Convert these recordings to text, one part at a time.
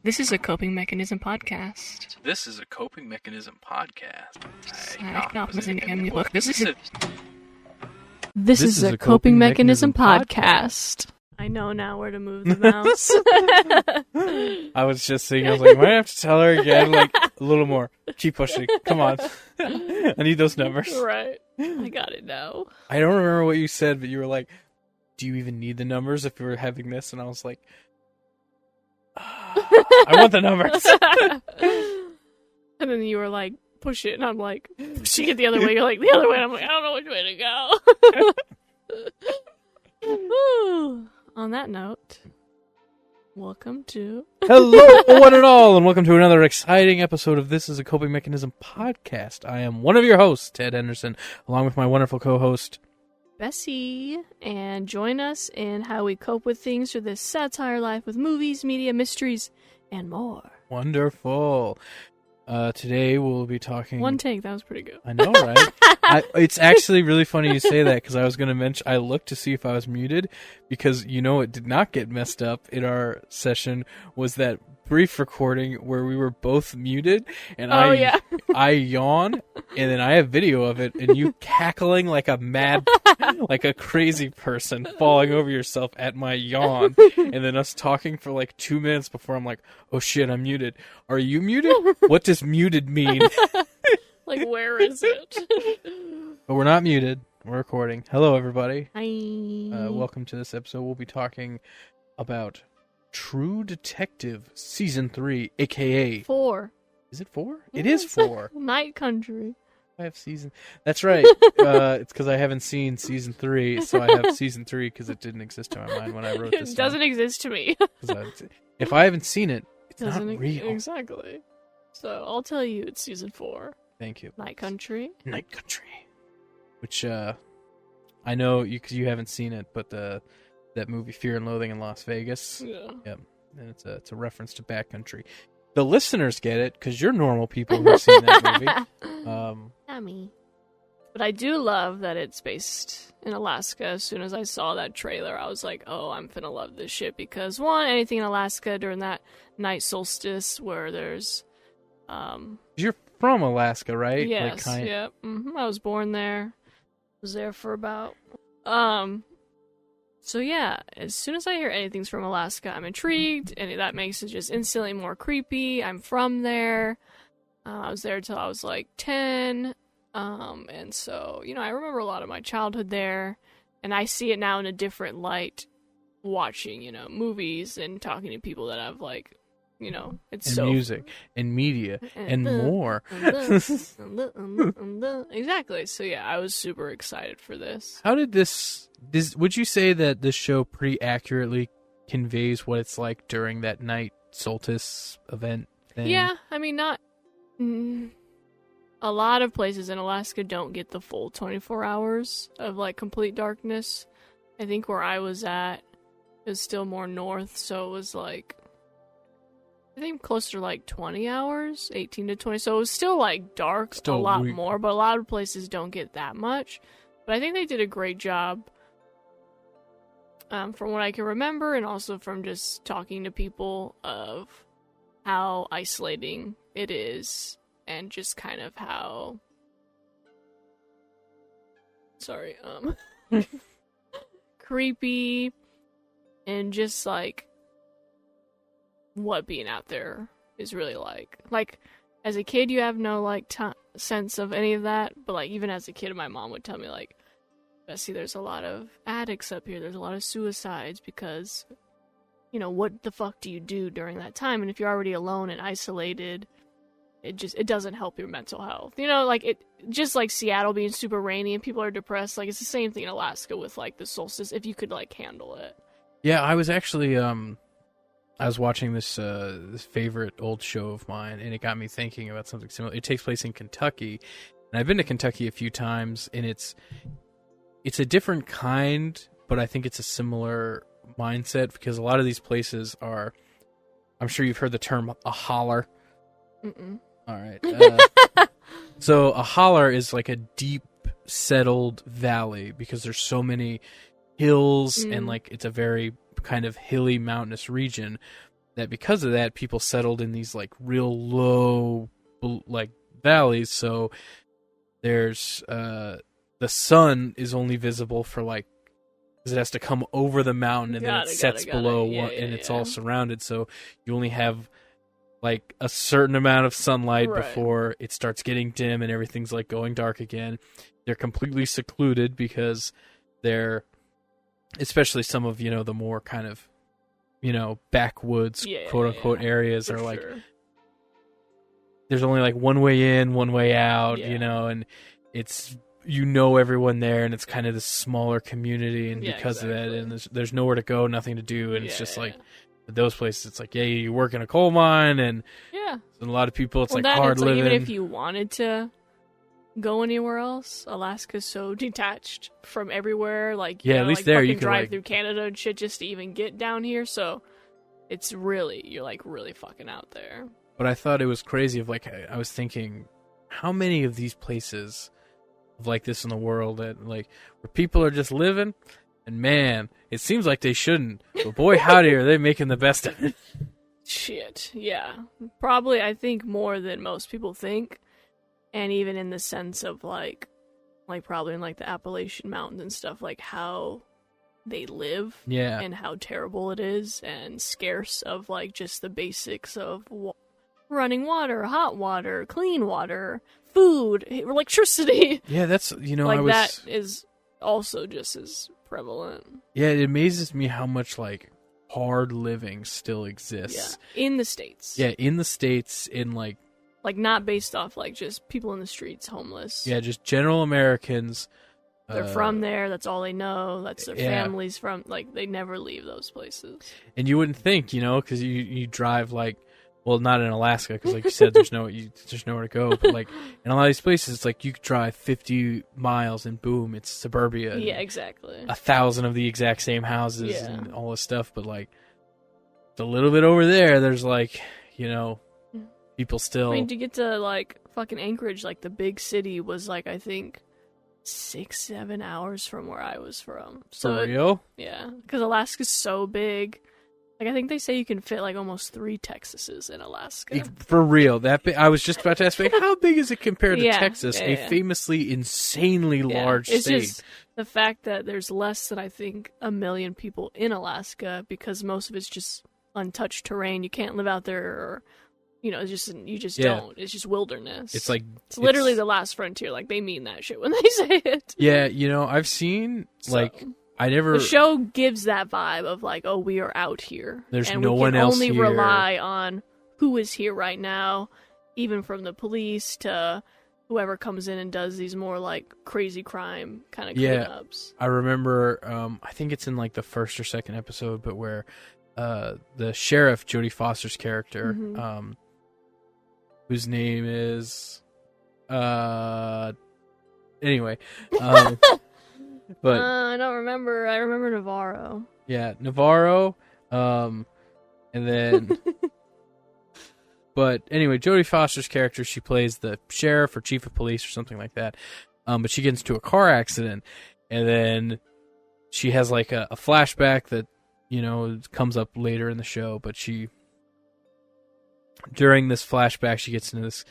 This is a coping mechanism podcast. This is a coping mechanism podcast. This is a coping mechanism podcast. I know now where to move the mouse. I was just thinking, I was like, I might have to tell her again, like, a little more. Keep pushing. Come on. I need those numbers. Right. I got it now. I don't remember what you said, but you were like, do you even need the numbers if we were having this? And I was like, I want the numbers. And then you were like, push it. And I'm like, pushing it the other way. You're like, the other way. And I'm like, I don't know which way to go. On that note, welcome to... Hello, one and all, and welcome to another exciting episode of This is a Coping Mechanism podcast. I am one of your hosts, Ted Henderson, along with my wonderful co-host, Bessie, and join us in how we cope with things through this satire life with movies, media, mysteries, and more. Wonderful. Today we'll be talking... One take, that was pretty good. I know, right? It's actually really funny you say that, because I was going to mention... I looked to see if I was muted, because it did not get messed up in our session, was that brief recording where we were both muted, and I yawn, and then I have video of it, and you cackling like a mad, like a crazy person, falling over yourself at my yawn, and then us talking for like 2 minutes before I'm like, oh shit, I'm muted. Are you muted? What does muted mean? Like, where is it? But we're not muted. We're recording. Hello, everybody. Hi. Welcome to this episode. We'll be talking about True Detective Season 3, a.k.a. 4. Is it 4? Yeah, it is 4. Night Country. I have season... That's right. It's because I haven't seen Season 3, so I have Season 3 because it didn't exist in my mind when I wrote this. It doesn't exist to me. If I haven't seen it, it's doesn't not real. Exactly. So I'll tell you it's Season 4. Thank you. Night Country. Night Country. Which, I know you because you haven't seen it, but that movie Fear and Loathing in Las Vegas. Yeah. Yep. And it's a reference to Backcountry. The listeners get it because you're normal people who've seen that movie. Not me. But I do love that it's based in Alaska. As soon as I saw that trailer, I was like, oh, I'm finna love this shit. Because, one, anything in Alaska during that night solstice where there's... You're from Alaska, right? Yes, yeah. Mm-hmm. I was born there. Was there for about... So yeah, as soon as I hear anything's from Alaska, I'm intrigued, and that makes it just instantly more creepy. I'm from there. I was there till I was like 10. And so, I remember a lot of my childhood there, and I see it now in a different light watching, movies and talking to people that I've like, it's and so... music, and media, and more. Exactly. So yeah, I was super excited for this. How did this... Would you say that this show pretty accurately conveys what it's like during that night solstice event thing? Yeah, I mean, not... A lot of places in Alaska don't get the full 24 hours of, like, complete darkness. I think where I was at is still more north, so it was, like... I think closer to, like, 20 hours, 18 to 20. So it was still, like, dark a lot more, but a lot of places don't get that much. But I think they did a great job. From what I can remember, and also from just talking to people of how isolating it is, and just kind of how... Sorry, creepy, and just, like, what being out there is really like. Like, as a kid, you have no, like, sense of any of that, but, like, even as a kid, my mom would tell me, like, Bessie, there's a lot of addicts up here, there's a lot of suicides, because, what the fuck do you do during that time? And if you're already alone and isolated, it doesn't help your mental health. Like, it just like Seattle being super rainy and people are depressed, like, it's the same thing in Alaska with, like, the solstice, if you could, like, handle it. Yeah, I was actually, I was watching this favorite old show of mine, and it got me thinking about something similar. It takes place in Kentucky, and I've been to Kentucky a few times, and it's a different kind, but I think it's a similar mindset, because a lot of these places are, I'm sure you've heard the term a holler. Mm-mm. All right. So a holler is like a deep settled valley, because there's so many hills and like it's a very kind of hilly mountainous region. that because of that, people settled in these like real low like valleys. So there's the sun is only visible for like, because it has to come over the mountain and then it sets below and it's all surrounded. So you only have like a certain amount of sunlight before it starts getting dim and everything's like going dark again. They're completely secluded because they're, especially some of, the more kind of, backwoods, quote unquote areas are like, there's only like one way in, one way out, and it's, everyone there, and it's kind of this smaller community, and because of that, and there's nowhere to go, nothing to do, and it's just like, those places, it's like, you work in a coal mine, and a lot of people, it's like hard living. Even if you wanted to go anywhere else, Alaska's so detached from everywhere, like, at least like there you can drive through Canada and shit just to even get down here, so it's really, you're like really fucking out there. But I thought it was crazy of like, I was thinking, how many of these places like this in the world that like where people are just living, and man, it seems like they shouldn't, but boy howdy are they making the best of it. Shit, yeah, probably. I think more than most people think, and even in the sense of like probably in like the Appalachian Mountains and stuff, like how they live, and how terrible it is and scarce of like just the basics of running water, hot water, clean water, food, electricity. Yeah, that's, like that is also just as prevalent. Yeah, it amazes me how much like hard living still exists. Yeah, in the States. Yeah, in the States, in like not based off like just people in the streets, homeless. Yeah, just general Americans. They're from there. That's all they know. That's their families from. Like, they never leave those places. And you wouldn't think, because you drive like. Well, not in Alaska, because like you said, there's nowhere to go. But like in a lot of these places, it's like you could drive 50 miles and boom, it's suburbia. Yeah, exactly. 1,000 of the exact same houses and all this stuff. But like a little bit over there, there's like, people still. I mean, to get to like fucking Anchorage, like the big city was like, I think 6-7 hours from where I was from. So for real? Yeah, because Alaska's so big. Like, I think they say you can fit, like, almost 3 Texases in Alaska. For real. That big, I was just about to ask, like, how big is it compared to Texas, a famously insanely large it's state? Just the fact that there's less than, I think, 1 million people in Alaska, because most of it's just untouched terrain. You can't live out there, or, it's just, you just don't. It's just wilderness. It's like... It's literally the last frontier. Like, they mean that shit when they say it. Yeah, I've seen, like... The show gives that vibe of like, oh, we are out here. There's no one else here. And we can only rely on who is here right now, even from the police to whoever comes in and does these more like crazy crime kind of cleanups. I remember, I think it's in like the first or second episode, but where the sheriff, Jodie Foster's character, whose name is... anyway... But I don't remember. I remember Navarro. Yeah, Navarro. And then... But anyway, Jodie Foster's character, she plays the sheriff or chief of police or something like that. But she gets into a car accident. And then she has like a flashback that, comes up later in the show. But during this flashback, she gets into this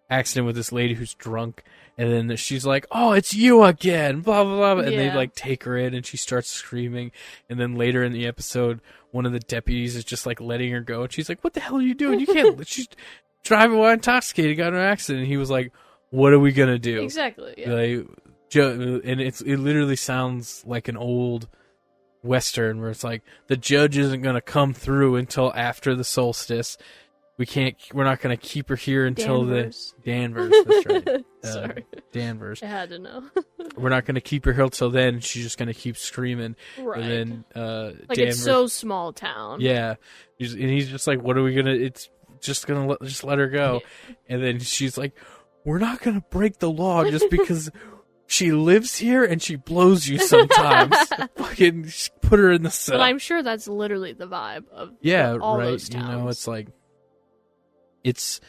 accident with this lady who's drunk. And then she's like, oh, it's you again, blah, blah, blah. And they, like, take her in, and she starts screaming. And then later in the episode, one of the deputies is just, like, letting her go. And she's like, what the hell are you doing? You can't... She's driving while intoxicated, got in an accident. And he was like, what are we going to do? Exactly, yeah. Like, and it literally sounds like an old Western where it's like, the judge isn't going to come through until after the solstice. We're not going to keep her here until Danvers, that's right. Sorry. Danvers. I had to know. We're not going to keep her here until then. She's just going to keep screaming. Right. And then, like, Danvers, it's so small town. Yeah. And he's just like, what are we going to, it's just going to just let her go. Yeah. And then she's like, we're not going to break the law just because she lives here and she blows you sometimes. Fucking put her in the cell. But I'm sure that's literally the vibe of all those towns. It's like, it's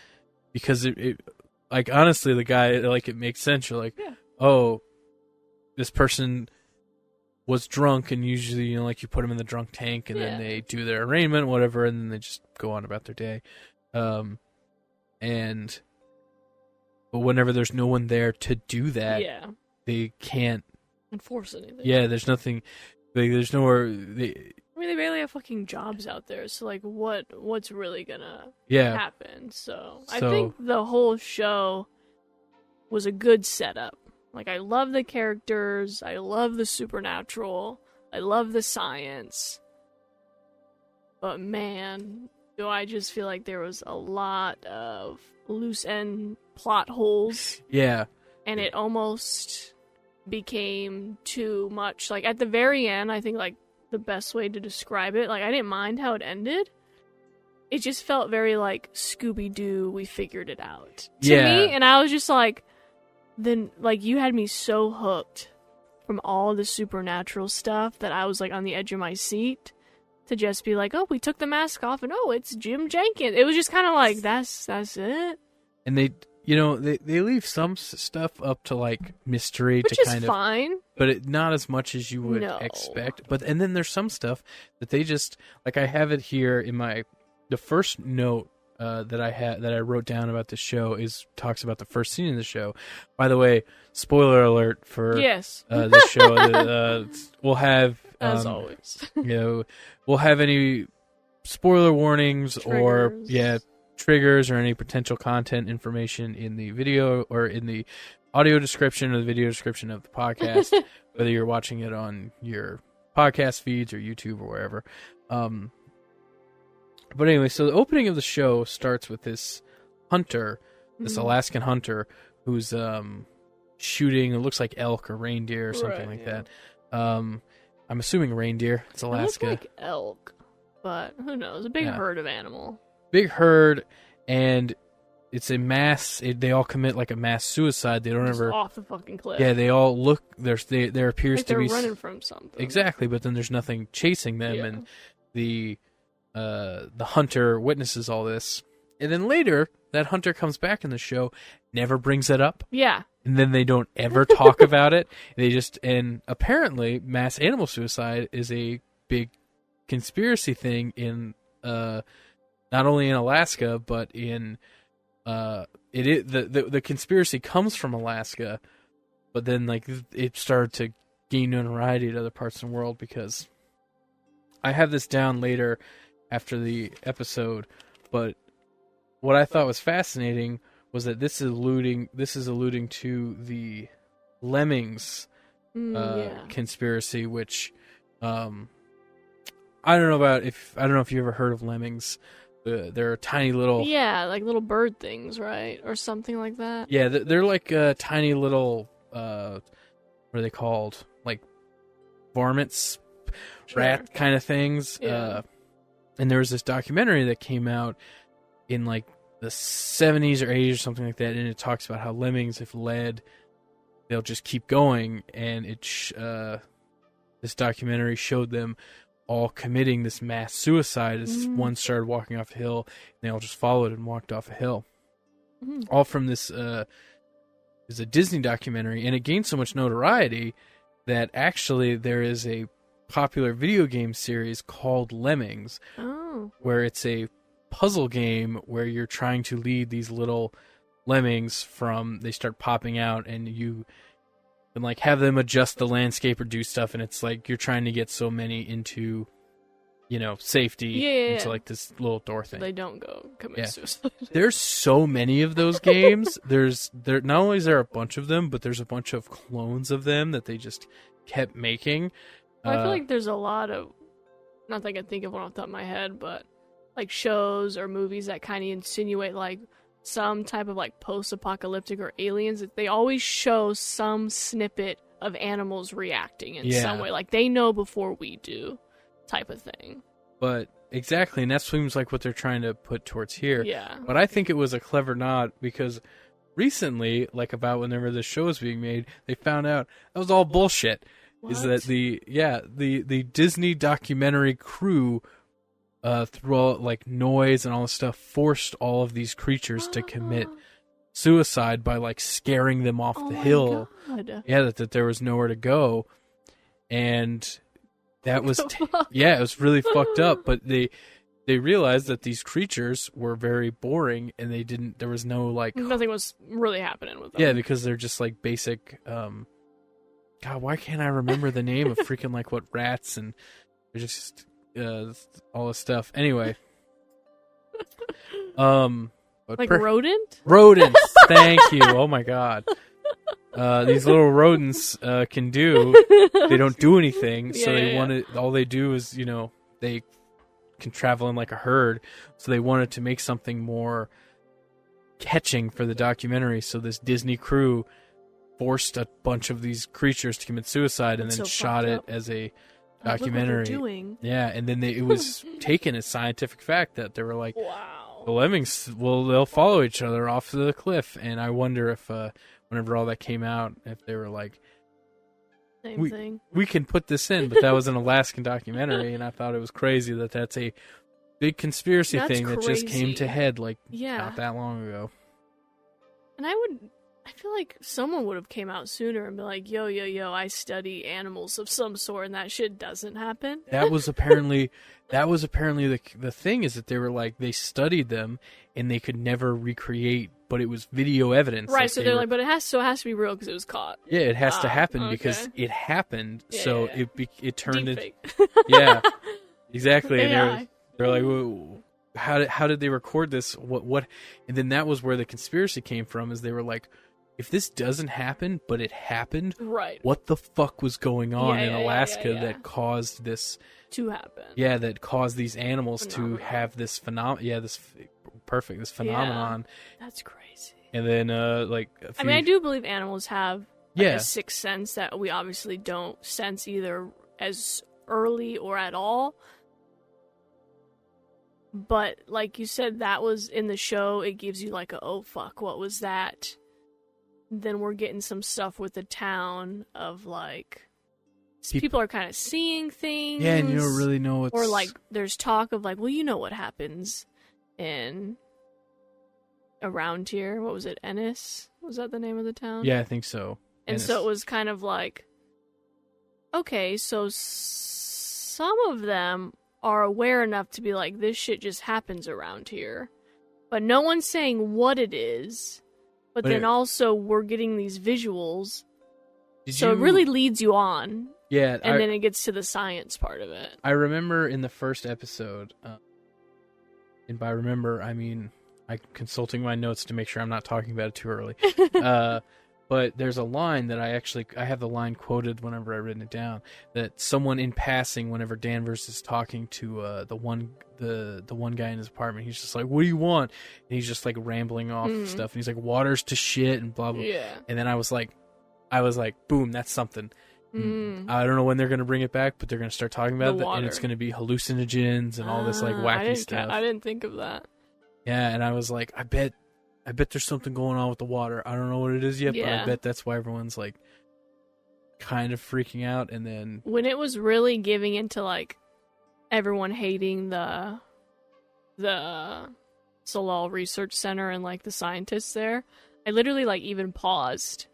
because it like, honestly, the guy, like, it makes sense. You're like, oh, this person was drunk, and usually, you know, like you put them in the drunk tank, and then they do their arraignment, whatever, and then they just go on about their day. But whenever there's no one there to do that, they can't enforce anything. Yeah, there's nothing. There's nowhere. I mean, they barely have fucking jobs out there, so like, what's really gonna happen? So I think the whole show was a good setup. Like, I love the characters, I love the supernatural, I love the science, but man, do I just feel like there was a lot of loose end plot holes. Yeah. And it almost became too much. Like, at the very end, I think, like, the best way to describe it, like, I didn't mind how it ended. It just felt very, like, Scooby-Doo, we figured it out. To me, and I was just like, then, like, you had me so hooked from all the supernatural stuff that I was, like, on the edge of my seat to just be like, oh, we took the mask off, and oh, it's Jim Jenkins. It was just kind of like, that's it. And they, you know, they leave some stuff up to, like, mystery Which to is kind of... fine. But not as much as you would expect. And then there's some stuff that they just... Like, I have it here in my... The first note that I wrote down about the show talks about the first scene of the show. By the way, spoiler alert for the show. We'll have as always. You know, we'll have any spoiler warnings triggers or any potential content information in the video or in the audio description or the video description of the podcast, whether you're watching it on your podcast feeds or YouTube or wherever. But anyway, so the opening of the show starts with this hunter, this Alaskan hunter, who's shooting, it looks like elk or reindeer or something like that. I'm assuming reindeer. It's Alaska. It looks like elk, but who knows? A big herd of animal. Big herd, and it's a mass. They all commit like a mass suicide. They don't just ever off the fucking cliff. Yeah, they all look. There appears like to be they're running from something. Exactly, but then there's nothing chasing them, and the hunter witnesses all this, and then later that hunter comes back in the show, never brings it up. Yeah. And then they don't ever talk about it. They just, and apparently mass animal suicide is a big conspiracy thing in not only in Alaska, but in the conspiracy comes from Alaska, but then like it started to gain notoriety to other parts of the world, because I have this down later after the episode, but what I thought was fascinating was that this is alluding to the Lemmings conspiracy, which I don't know if you ever heard of Lemmings. They're tiny little like little bird things, right, or something like that. Yeah, they're like tiny little what are they called? Like varmints, rat kind of things. Yeah. And there was this documentary that came out in like the 70s or 80s or something like that, and it talks about how lemmings, if led, they'll just keep going. And this documentary showed them all committing this mass suicide as one started walking off a hill, and they all just followed and walked off a hill. All from this is a Disney documentary, and it gained so much notoriety that actually there is a popular video game series called Lemmings, where it's a puzzle game where you're trying to lead these little lemmings from, they start popping out, and you can like have them adjust the landscape or do stuff, and it's like you're trying to get so many into, you know, safety into like this little door thing. They don't go commit suicide. There's so many of those games. There not only is there a bunch of them, but there's a bunch of clones of them that they just kept making. I feel like there's a lot of, not that I can think of one off the top of my head, but like shows or movies that kind of insinuate like some type of like post-apocalyptic or aliens. They always show some snippet of animals reacting in some way, like they know before we do, type of thing. But exactly, and that seems like what they're trying to put towards here. Yeah. But I think it was a clever nod, because recently, like about whenever the show was being made, they found out that was all bullshit. What? Is that the Disney documentary crew, through all like noise and all this stuff, forced all of these creatures to commit suicide by like scaring them off the hill. God. Yeah, that there was nowhere to go, and that was fuck? yeah, it was really fucked up. But they realized that these creatures were very boring, and there was no like nothing was really happening with them. yeah, because they're just like basic. God, why can't I remember the name of freaking like what rats and they're just all this stuff. Anyway, but like rodent. Rodents. Thank you. Oh my god. These little rodents can do. They don't do anything, so all they do is they can travel in like a herd. So they wanted to make something more catching for the documentary. So this Disney crew forced a bunch of these creatures to commit suicide and then shot it as a documentary. Look what they're doing. Yeah, and then it was taken as scientific fact that they were like, wow, the lemmings, they'll follow each other off the cliff. And I wonder if whenever all that came out, if they were like, same thing. We can put this in, but that was an Alaskan documentary, and I thought it was crazy that that's a big conspiracy thing that just came to head not that long ago. And I feel like someone would have came out sooner and be like, yo, I study animals of some sort, and that shit doesn't happen. That was apparently the thing, is that they were like, they studied them and they could never recreate, but it was video evidence. Right, so they're like, but it has to be real because it was caught. Yeah, it has to happen because it happened. Yeah, so yeah. it turned into Deepfake. yeah, exactly. AI. And they're like, well, how did they record this? What? And then that was where the conspiracy came from. Is they were like, if this doesn't happen, but it happened, right? What the fuck was going on in Alaska that caused this to happen? Yeah, that caused these animals to have this phenomenon. Yeah, this phenomenon. Yeah, that's crazy. And then I do believe animals have a sixth sense that we obviously don't sense either as early or at all. But like you said, that was in the show. It gives you like oh fuck, what was that? Then we're getting some stuff with the town of like people are kind of seeing things. Yeah, and you don't really know what's... Or like there's talk of like, well, you know what happens in around here. What was it? Ennis? Was that the name of the town? Yeah, I think so. And Ennis. so it was kind of like, okay, so some of them are aware enough to be like, this shit just happens around here. But no one's saying what it is. But then also we're getting these visuals. It really leads you on. Yeah. And then it gets to the science part of it. I remember in the first episode, and by remember, I mean I'm consulting my notes to make sure I'm not talking about it too early. But there's a line that I have the line quoted whenever I've written it down, that someone in passing, whenever Danvers is talking to the one guy in his apartment, he's just like, what do you want? And he's just like rambling off stuff, and he's like, water's to shit and blah blah. Yeah. And then I was like, boom, that's something. I don't know when they're gonna bring it back, but they're gonna start talking about it, and it's gonna be hallucinogens and all this like wacky stuff. I didn't think of that. Yeah, and I was like, I bet there's something going on with the water. I don't know what it is yet, but I bet that's why everyone's like kind of freaking out. And then when it was really giving into like everyone hating the Salal Research Center and like the scientists there, I literally like even paused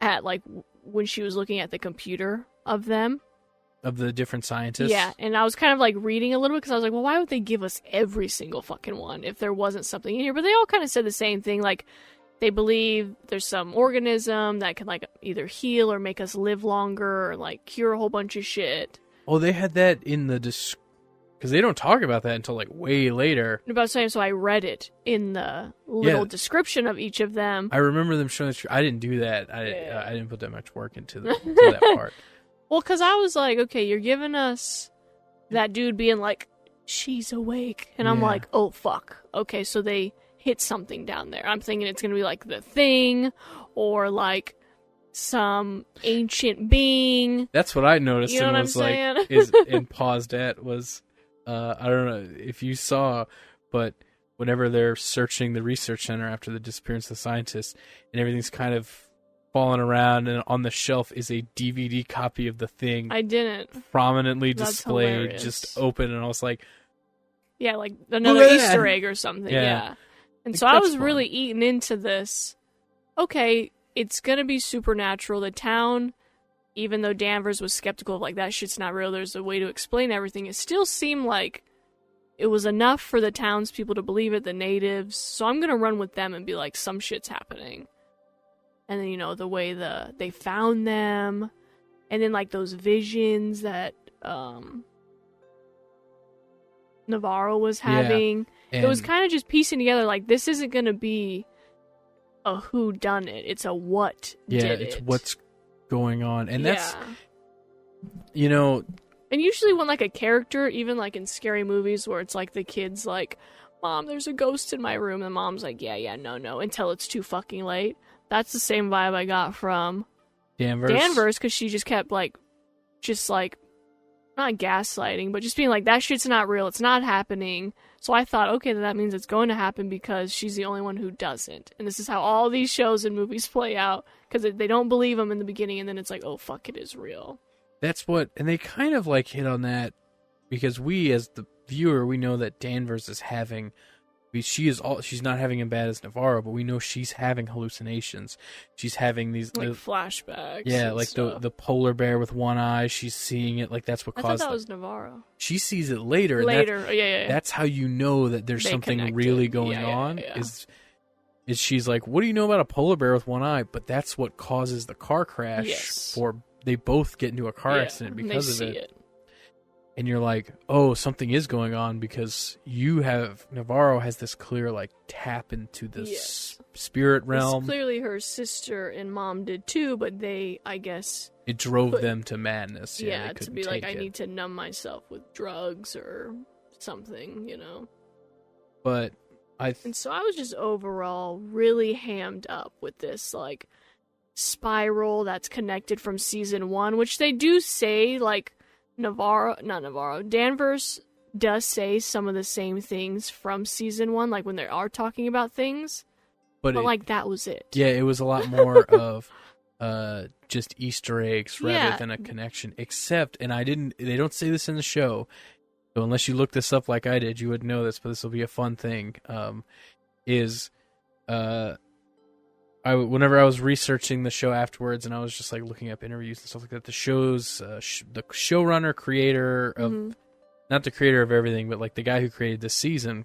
at like when she was looking at the computer of them. Of the different scientists? Yeah, and I was kind of like reading a little bit because I was like, well, why would they give us every single fucking one if there wasn't something in here? But they all kind of said the same thing, like they believe there's some organism that can like either heal or make us live longer or like cure a whole bunch of shit. Oh, they had that in the because they don't talk about that until like way later. About saying, so I read it in the little description of each of them. I remember them showing. I didn't do that. I didn't put that much work into that part. Well, because I was like, okay, you're giving us that dude being like, she's awake. And I'm like, oh, fuck. Okay, so they hit something down there. I'm thinking it's going to be like the Thing or like some ancient being. That's what I noticed. You know and what was I'm like, saying? and paused at was, I don't know if you saw, but whenever they're searching the research center after the disappearance of the scientists and everything's kind of falling around, and on the shelf is a DVD copy of The Thing. I didn't. Prominently That's displayed, hilarious. Just open, and I was like... Yeah, like another Easter egg or something, yeah. And so I was really eating into this. Okay, it's gonna be supernatural. The town even though Danvers was skeptical of like that shit's not real, there's a way to explain everything, it still seemed like it was enough for the townspeople to believe it, the natives. So I'm gonna run with them and be like, some shit's happening. And then, you know, the way they found them, and then like those visions that Navarro was having. It was kind of just piecing together like, this isn't gonna be a who done it, it's a what did it. It's what's going on. And that's, you know, and usually when like a character, even like in scary movies where it's like the kid's like, Mom, there's a ghost in my room, and the mom's like, yeah, no, until it's too fucking late. That's the same vibe I got from Danvers, because she just kept like not gaslighting, but just being like, that shit's not real, it's not happening. So I thought, okay, then that means it's going to happen because she's the only one who doesn't. And this is how all these shows and movies play out, because they don't believe them in the beginning, and then it's like, oh, fuck, it is real. That's what, and they kind of like hit on that, because we, as the viewer, we know that Danvers is having, she's not having as bad as Navarro, but we know she's having hallucinations. She's having these like flashbacks. Yeah, like the polar bear with one eye. She's seeing it. Like that's what caused. I thought that was Navarro. She sees it later. Yeah. That's how you know that there's something connected. Really going on. Yeah. Is she's like, what do you know about a polar bear with one eye? But that's what causes the car crash. Yes. They both get into a car accident because of it. And you're like, oh, something is going on, because Navarro has this clear, like, tap into this spirit realm. It's clearly her sister and mom did too, but they, I guess... It drove them to madness. Yeah, to be like, I need to numb myself with drugs or something, you know? But And so I was just overall really hammed up with this, like, spiral that's connected from season 1, which they do say, like... Danvers does say some of the same things from season 1, like when they are talking about things, but like that was it. Yeah, it was a lot more of just Easter eggs rather than a connection. Except, and they don't say this in the show, so unless you look this up like I did, you would know this. But this will be a fun thing. Whenever I was researching the show afterwards, and I was just like looking up interviews and stuff like that, the show's the showrunner, creator of, not the creator of everything, but like the guy who created this season.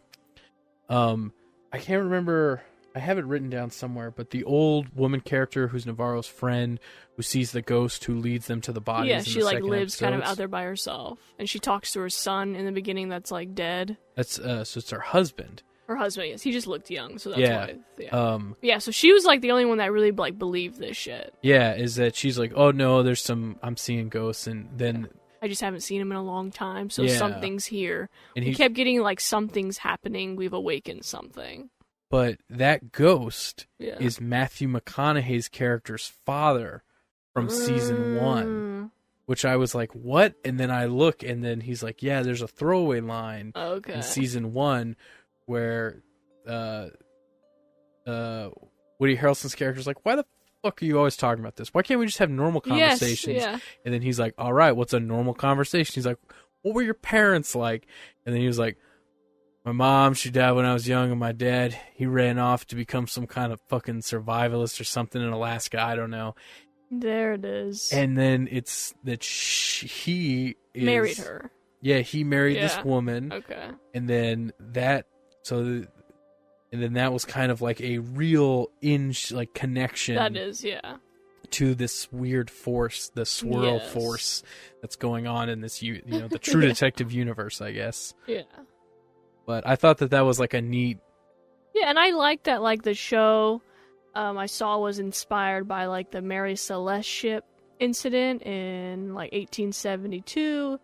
I can't remember. I have it written down somewhere, but the old woman character who's Navarro's friend, who sees the ghost, who leads them to the bodies. Yeah, she like lives kind of out there by herself, and she talks to her son in the beginning that's like dead. That's so it's her husband. Her husband, yes. He just looked young, so that's why. Yeah. So she was like the only one that really like believed this shit. Yeah, is that she's like, oh no, I'm seeing ghosts, and then I just haven't seen him in a long time, so something's here. And he kept getting like, something's happening. We've awakened something. But that ghost is Matthew McConaughey's character's father from season 1. Which I was like, what? And then I look, and then he's like, yeah, there's a throwaway line in season 1 where Woody Harrelson's character is like, why the fuck are you always talking about this? Why can't we just have normal conversations? Yes, And then he's like, all right, what's a normal conversation? He's like, what were your parents like? And then he was like, my mom, she died when I was young, and my dad, he ran off to become some kind of fucking survivalist or something in Alaska. I don't know. There it is. And then it's that he married her. Yeah, he married this woman. Okay. And then that... and then that was kind of like a real connection. That is, yeah. To this weird force, the swirl force that's going on in this, the True Detective universe, I guess. Yeah. But I thought that was like a neat. Yeah, and I liked that like the show I saw was inspired by like the Mary Celeste ship incident in like 1872.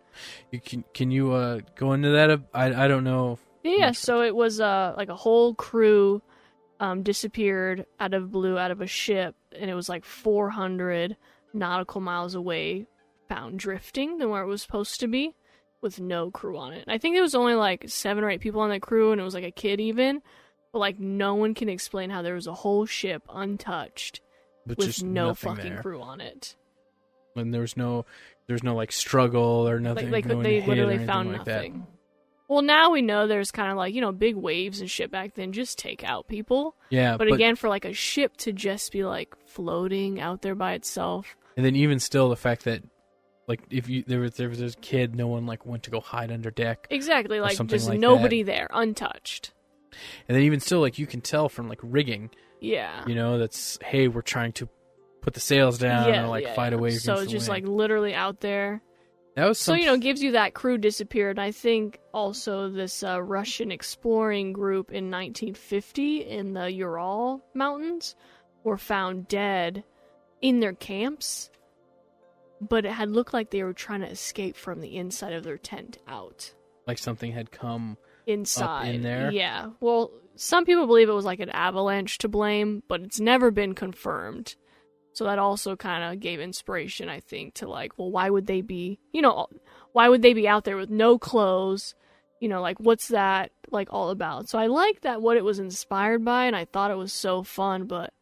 Can you go into that? I don't know. Yeah, so it was like a whole crew disappeared out of a ship, and it was like 400 nautical miles away, found drifting than where it was supposed to be, with no crew on it. And I think there was only like 7 or 8 people on that crew, and it was like a kid even, but like no one can explain how there was a whole ship untouched with no fucking crew on it. And there's no like struggle or nothing. Like they literally found nothing. That. Well, now we know there's kind of like, big waves and shit back then just take out people. Yeah. But again, for like a ship to just be like floating out there by itself, And then even still, the fact that, like, if there was a kid, no one, like, went to go hide under deck. Exactly, like, just like nobody there, untouched. And then even still, like, you can tell from, like, rigging. Yeah. You know, that's, hey, we're trying to put the sails down or, like, fight away against the wind. So just, like, literally out there. That was gives you that crew disappeared. I think also this Russian exploring group in 1950 in the Ural Mountains were found dead in their camps, but it had looked like they were trying to escape from the inside of their tent out. Like something had come inside up in there? Yeah. Well, some people believe it was like an avalanche to blame, but it's never been confirmed. So that also kind of gave inspiration, I think, to like, well, why would they be out there with no clothes? You know, like, what's that, like, all about? So I liked that what it was inspired by, and I thought it was so fun, but,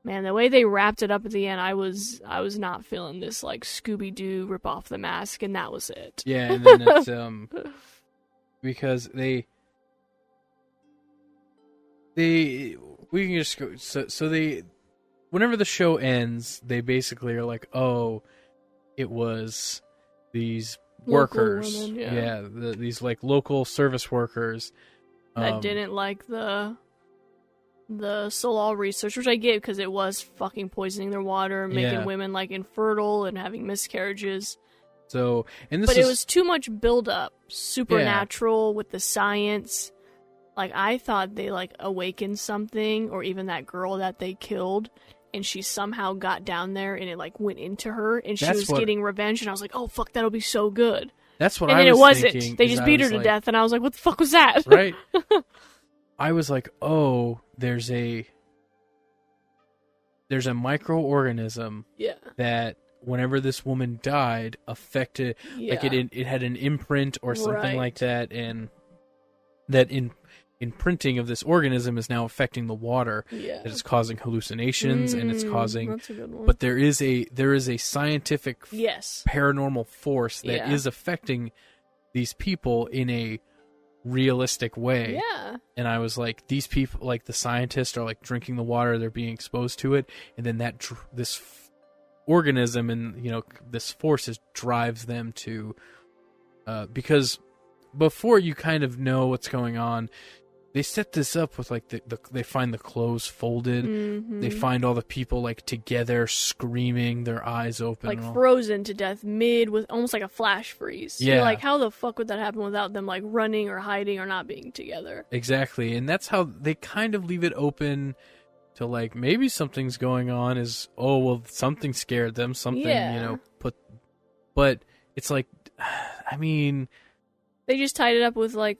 man, the way they wrapped it up at the end, I was not feeling this, like, Scooby-Doo rip off the mask, and that was it. Yeah, and then it's, because we can just go, so they... Whenever the show ends, they basically are like, "Oh, it was these workers, women, these like local service workers that didn't like the Solal research, which I get because it was fucking poisoning their water and making women like infertile and having miscarriages. So, it was too much build up, supernatural with the science. Like, I thought they like awakened something, or even that girl that they killed. And she somehow got down there, and it like went into her, and she was getting revenge. And I was like, "Oh fuck, that'll be so good." That's what and I was. And it wasn't. Thinking, they just beat her to death, and I was like, "What the fuck was that?" Right. I was like, "Oh, there's a microorganism that whenever this woman died affected, like it had an imprint or something like that, and that imprinting of this organism is now affecting the water. That is causing hallucinations, and it's causing. That's a good one. But there is a scientific paranormal force that is affecting these people in a realistic way. Yeah. And I was like, these people, like the scientists, are like drinking the water, they're being exposed to it, and then this organism and this force drives them to because before you kind of know what's going on. They set this up with, like, they find the clothes folded. Mm-hmm. They find all the people, like, together, screaming, their eyes open. Like, frozen to death with almost like a flash freeze. Yeah. You're like, how the fuck would that happen without them, like, running or hiding or not being together? Exactly. And that's how they kind of leave it open to, like, maybe something's going on something scared them. Something, But it's like, I mean... They just tied it up with, like,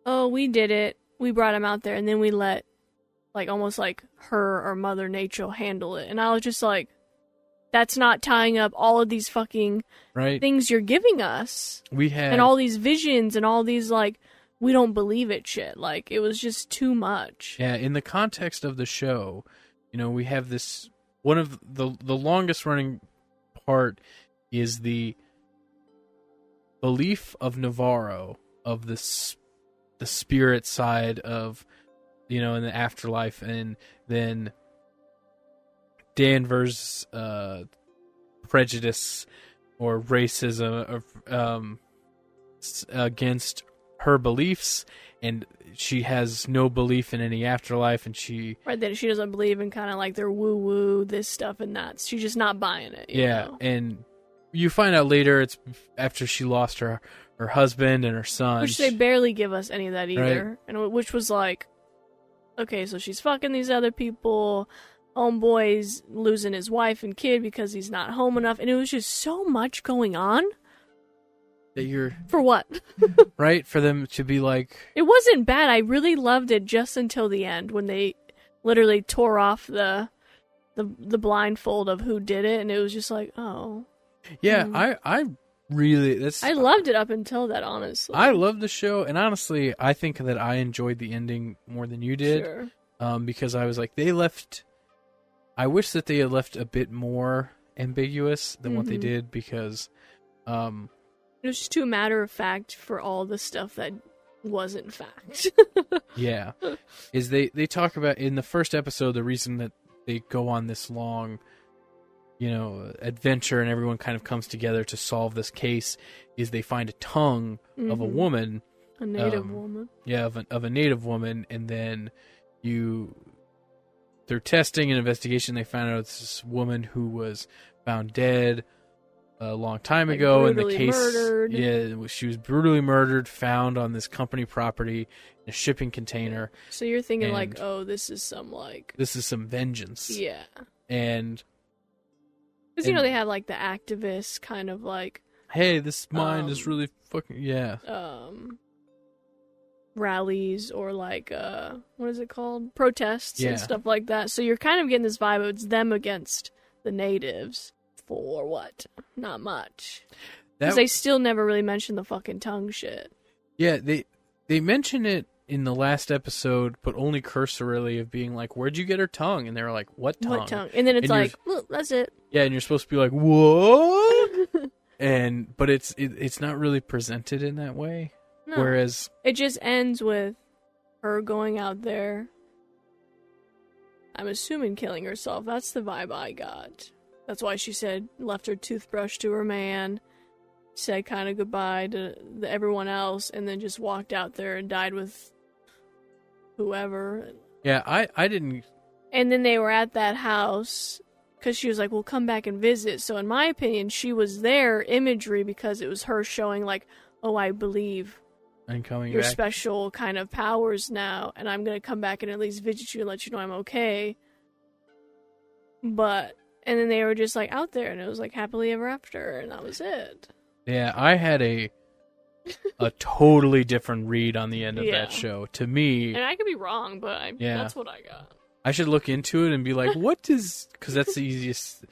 oh, we did it. We brought him out there, and then we let, like, almost like her or Mother Nature handle it. And I was just like, that's not tying up all of these fucking things you're giving us. And all these visions and all these, like, we don't believe it shit. Like, it was just too much. Yeah, in the context of the show, we have this, one of the longest running part is the belief of Navarro, of this the spirit side of, in the afterlife, and then Danvers' prejudice or racism against her beliefs, and she has no belief in any afterlife, and that she doesn't believe in kind of like their woo-woo, this stuff and that. She's just not buying it. You know? And you find out later it's after she lost her husband and her son. Which they barely give us any of that either. Right. And which was like, okay, so she's fucking these other people. Homeboy's losing his wife and kid because he's not home enough. And it was just so much going on. For what? Right? For them to be like... It wasn't bad. I really loved it just until the end when they literally tore off the blindfold of who did it. And it was just like, oh. Yeah, I really... I loved it up until that, honestly. I loved the show, and honestly, I think that I enjoyed the ending more than you did. Sure. Because I was like, I wish that they had left a bit more ambiguous than what they did, because... it was just too matter of fact for all the stuff that wasn't fact. Yeah. They talk about, in the first episode, the reason that they go on this long adventure, and everyone kind of comes together to solve this case, is they find a tongue of a woman, a native woman. Yeah, of a native woman, and then through testing and investigation, they found out it's this woman who was found dead a long time ago in the case. Murdered. Yeah, she was brutally murdered, found on this company property in a shipping container. So you're thinking this is some vengeance. Yeah. And because they have the activists kind of hey, this mind is really fucking rallies or what is it called, protests Yeah. and stuff like that. So you're kind of getting this vibe of it's them against the natives for what? Not much. Because they still never really mention the fucking tongue shit. Yeah, they mention it in the last episode, but only cursorily, of being like, "Where'd you get her tongue?" And they were like, "What tongue?" What tongue? And then it's look, that's it. Yeah, and you're supposed to be like, "What?" But it's not really presented in that way. No. Whereas it just ends with her going out there, I'm assuming killing herself. That's the vibe I got. That's why she left her toothbrush to her man, said kind of goodbye to everyone else, and then just walked out there and died with whoever. Yeah, I didn't. And then they were at that house because she was like, "We'll come back and visit." So in my opinion, she was there imagery because it was her showing "Oh, I believe I'm coming your back. special kind of powers now, and I'm gonna come back and at least visit you and let you know I'm okay." And then they were just out there, and it was happily ever after, and that was it. Yeah, I had a totally different read on the end of that show. To me, and I could be wrong, but that's what I got. I should look into it and be like, what does... Because that's the easiest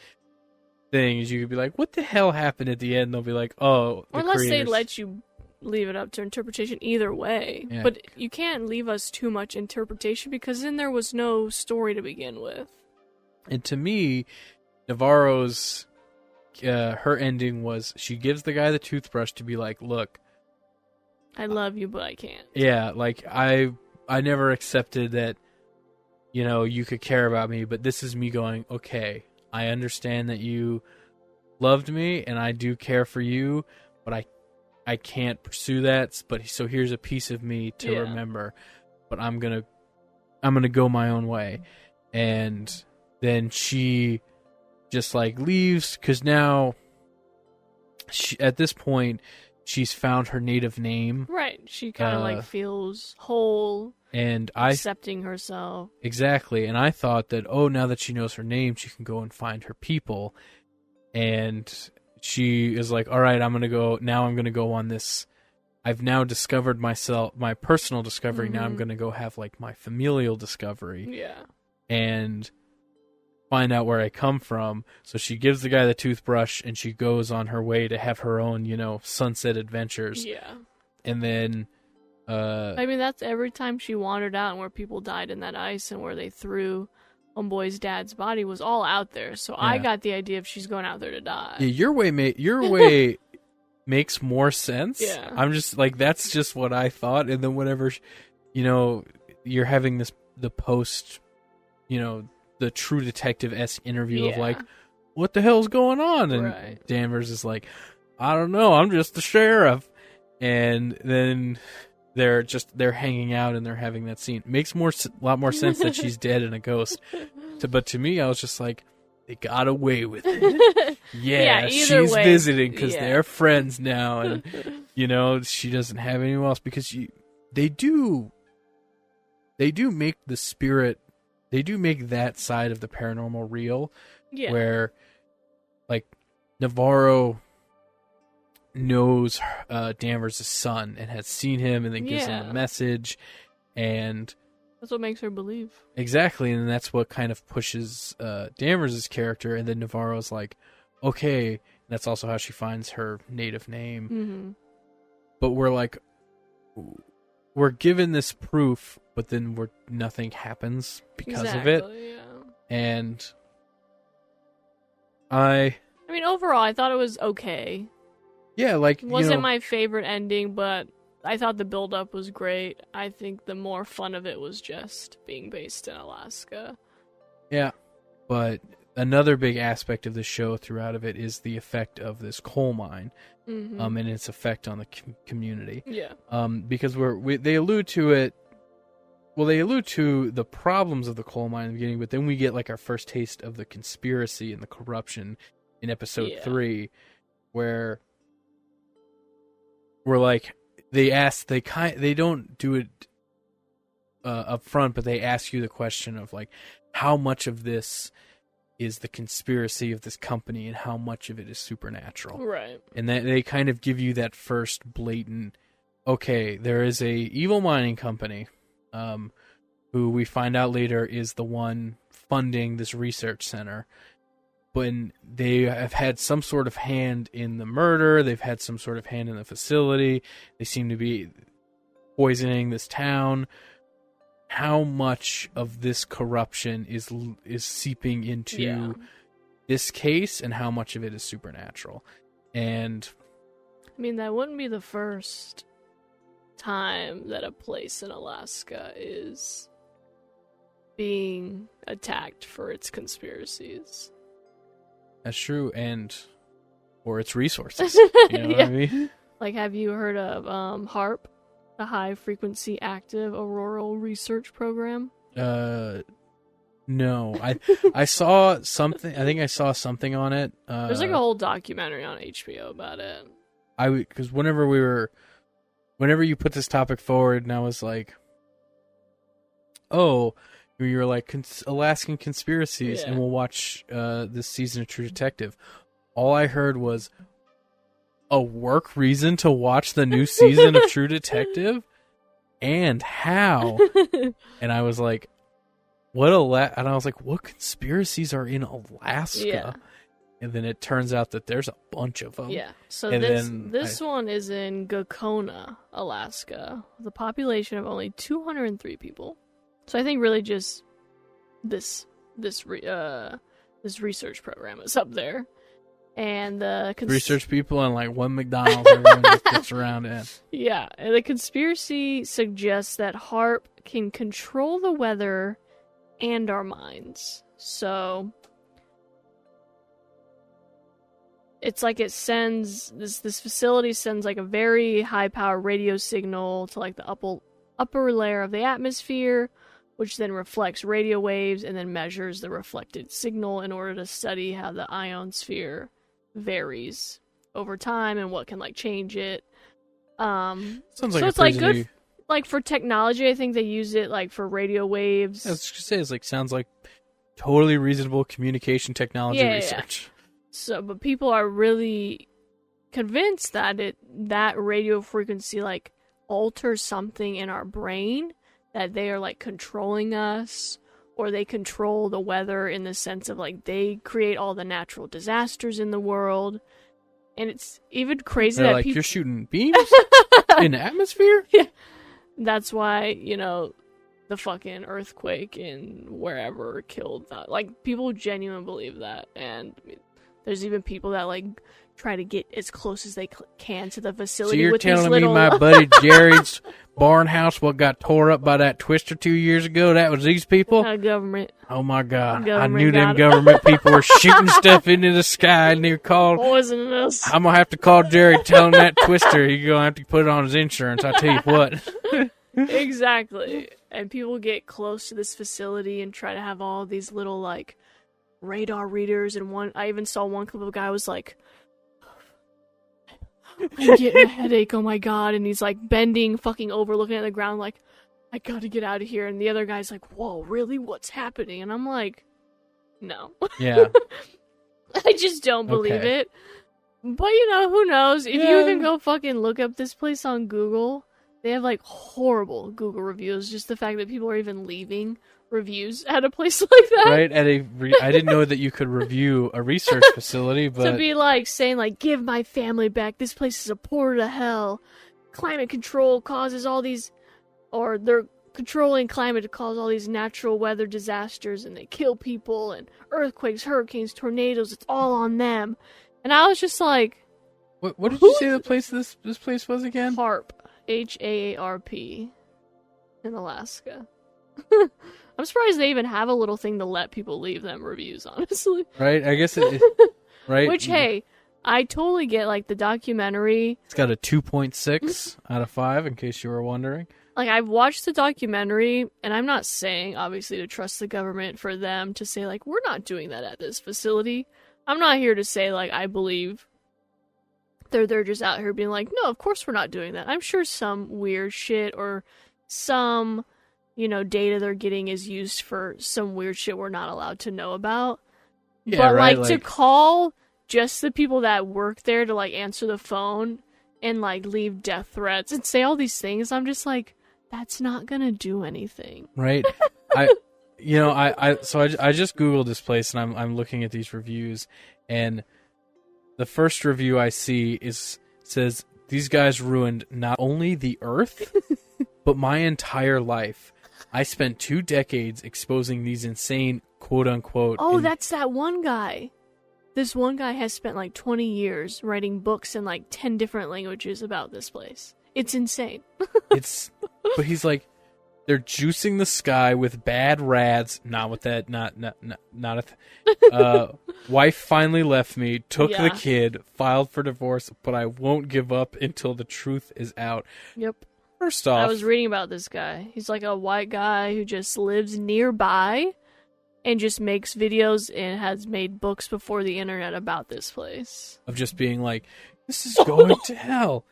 thing, is you could be like, what the hell happened at the end? And they'll be like, oh, the unless creators... they let you leave it up to interpretation either way. Yeah. But you can't leave us too much interpretation, because then there was no story to begin with. And to me, Navarro's... her ending was, she gives the guy the toothbrush to be like, look... I love you, but I can't. Yeah, I never accepted that, you could care about me, but this is me going, okay, I understand that you loved me, and I do care for you, but I can't pursue that, so here's a piece of me to remember, but I'm gonna go my own way. And then she just leaves, because now at this point she's found her native name. Right. She kind of feels whole and accepting herself. Exactly. And I thought that, now that she knows her name, she can go and find her people. And she is like, all right, I'm going to go on this. I've now discovered myself, my personal discovery. Now I'm going to go have my familial discovery. Yeah. And find out where I come from. So she gives the guy the toothbrush, and she goes on her way to have her own, sunset adventures. Yeah. And then that's every time she wandered out, and where people died in that ice, and where they threw homeboy's dad's body was all out there. So I got the idea of she's going out there to die. Yeah, your way makes more sense. Yeah. I'm just that's just what I thought. And then whenever you're having the post, the True Detective-esque interview of what the hell's going on? And Danvers is like, I don't know, I'm just the sheriff. And then they're hanging out, and they're having that scene. Makes a lot more sense that she's dead and a ghost. But to me, I was just like, they got away with it. Yeah, she's visiting because they're friends now, and she doesn't have anyone else, because they do make the spirit. They do make that side of the paranormal real, where, Navarro knows Danvers' son and has seen him, and then gives him a message, and that's what makes her believe. Exactly, and that's what kind of pushes Danvers' character, and then Navarro's like, okay, and that's also how she finds her native name. Mm-hmm. But we're given this proof, but then nothing happens because of it. Yeah. And overall, I thought it was okay. Yeah, wasn't my favorite ending, but I thought the build-up was great. I think the more fun of it was just being based in Alaska. Yeah, but another big aspect of the show throughout of it is the effect of this coal mine, and its effect on the community. Yeah. Because they allude to it. Well, they allude to the problems of the coal mine in the beginning, but then we get like our first taste of the conspiracy and the corruption in episode 3, where we're like, they don't do it up front, but they ask you the question of like, how much of this is the conspiracy of this company and how much of it is supernatural. Right. And that they kind of give you that first blatant, okay, there is a evil mining company, who we find out later is the one funding this research center. But they have had some sort of hand in the murder. They've had some sort of hand in the facility. They seem to be poisoning this town. How much of this corruption is seeping into this case, and how much of it is supernatural? And I mean, that wouldn't be the first time that a place in Alaska is being attacked for its conspiracies. That's true, or its resources. You know what I mean? Like, have you heard of HAARP, the High Frequency Active Auroral Research Program? No. I saw something. I think I saw something on it. There's like a whole documentary on HBO about it. Because whenever you put this topic forward, and I was like, oh, you were like Alaskan Conspiracies, and we'll watch this season of True Detective. All I heard was a work reason to watch the new season of True Detective, and how? And I was like, and I was like, what conspiracies are in Alaska? Yeah. And then it turns out that there's a bunch of them. Yeah. So and this one is in Gakona, Alaska, with a population of only 203 people. So I think really just this research program is up there. And the research people and like one McDonald's everyone just gets around in. Yeah, and the conspiracy suggests that HAARP can control the weather and our minds. So it's like it sends this facility sends like a very high power radio signal to like the upper layer of the atmosphere, which then reflects radio waves and then measures the reflected signal in order to study how the ionosphere varies over time and what can like change it. Sounds so like it's like good like for technology. I think they use it like for radio waves. I was just gonna say, sounds like totally reasonable communication technology research. Yeah. So, but people are really convinced that that radio frequency like alters something in our brain, that they are like controlling us, or they control the weather in the sense of like they create all the natural disasters in the world. And it's even crazy They're that like, people... you're shooting beams in the atmosphere? Yeah. That's why, the fucking earthquake in wherever killed that. Like, people genuinely believe that. And there's even people that like try to get as close as they can to the facility. So you're with telling these me my buddy Jared's barn house, what got tore up by that twister 2 years ago, that was these people? Government. Oh my God. I Government knew them got it. government people were shooting stuff into the sky, and they called. Poisoning us. I'm going to have to call Jared, tell him that twister. He's going to have to put it on his insurance. I tell you what. Exactly. And people get close to this facility and try to have all these little like radar readers. And I even saw one clip of a guy was like, I'm getting a headache, oh my God. And he's like bending fucking over, looking at the ground like, I gotta get out of here. And the other guy's like, whoa, really? What's happening? And I'm like, no. Yeah. I just don't believe it. But who knows? If you even go fucking look up this place on Google, they have like horrible Google reviews. Just the fact that people are even leaving reviews at a place like that. Right? I didn't know that you could review a research facility, but to be like saying like, give my family back. This place is a portal to hell. Climate control causes all these, or they're controlling climate to cause all these natural weather disasters, and they kill people, and earthquakes, hurricanes, tornadoes. It's all on them. And I was just like, what did you say the place this place was again? HAARP, HAARP, in Alaska. I'm surprised they even have a little thing to let people leave them reviews, honestly. Right? I guess it right? Which, hey, I totally get, like, the documentary. It's got a 2.6 out of 5, in case you were wondering. Like, I've watched the documentary, and I'm not saying, obviously, to trust the government for them to say, like, we're not doing that at this facility. I'm not here to say, like, I believe they're just out here being like, no, of course we're not doing that. I'm sure some weird shit or some, data they're getting is used for some weird shit we're not allowed to know about. Yeah, but, right, like, to call just the people that work there to, like, answer the phone and, like, leave death threats and say all these things, I'm just like, that's not gonna do anything. Right. I just Googled this place and I'm looking at these reviews, and the first review I see says these guys ruined not only the earth, but my entire life. I spent 2 decades exposing these insane quote unquote. Oh, that's that one guy. This one guy has spent like 20 years writing books in like 10 different languages about this place. It's insane. But he's like, they're juicing the sky with bad rads. Not with that. Wife finally left me, took the kid, filed for divorce, but I won't give up until the truth is out. Yep. First off, I was reading about this guy. He's like a white guy who just lives nearby and just makes videos and has made books before the internet about this place. Of just being like, this is going to hell.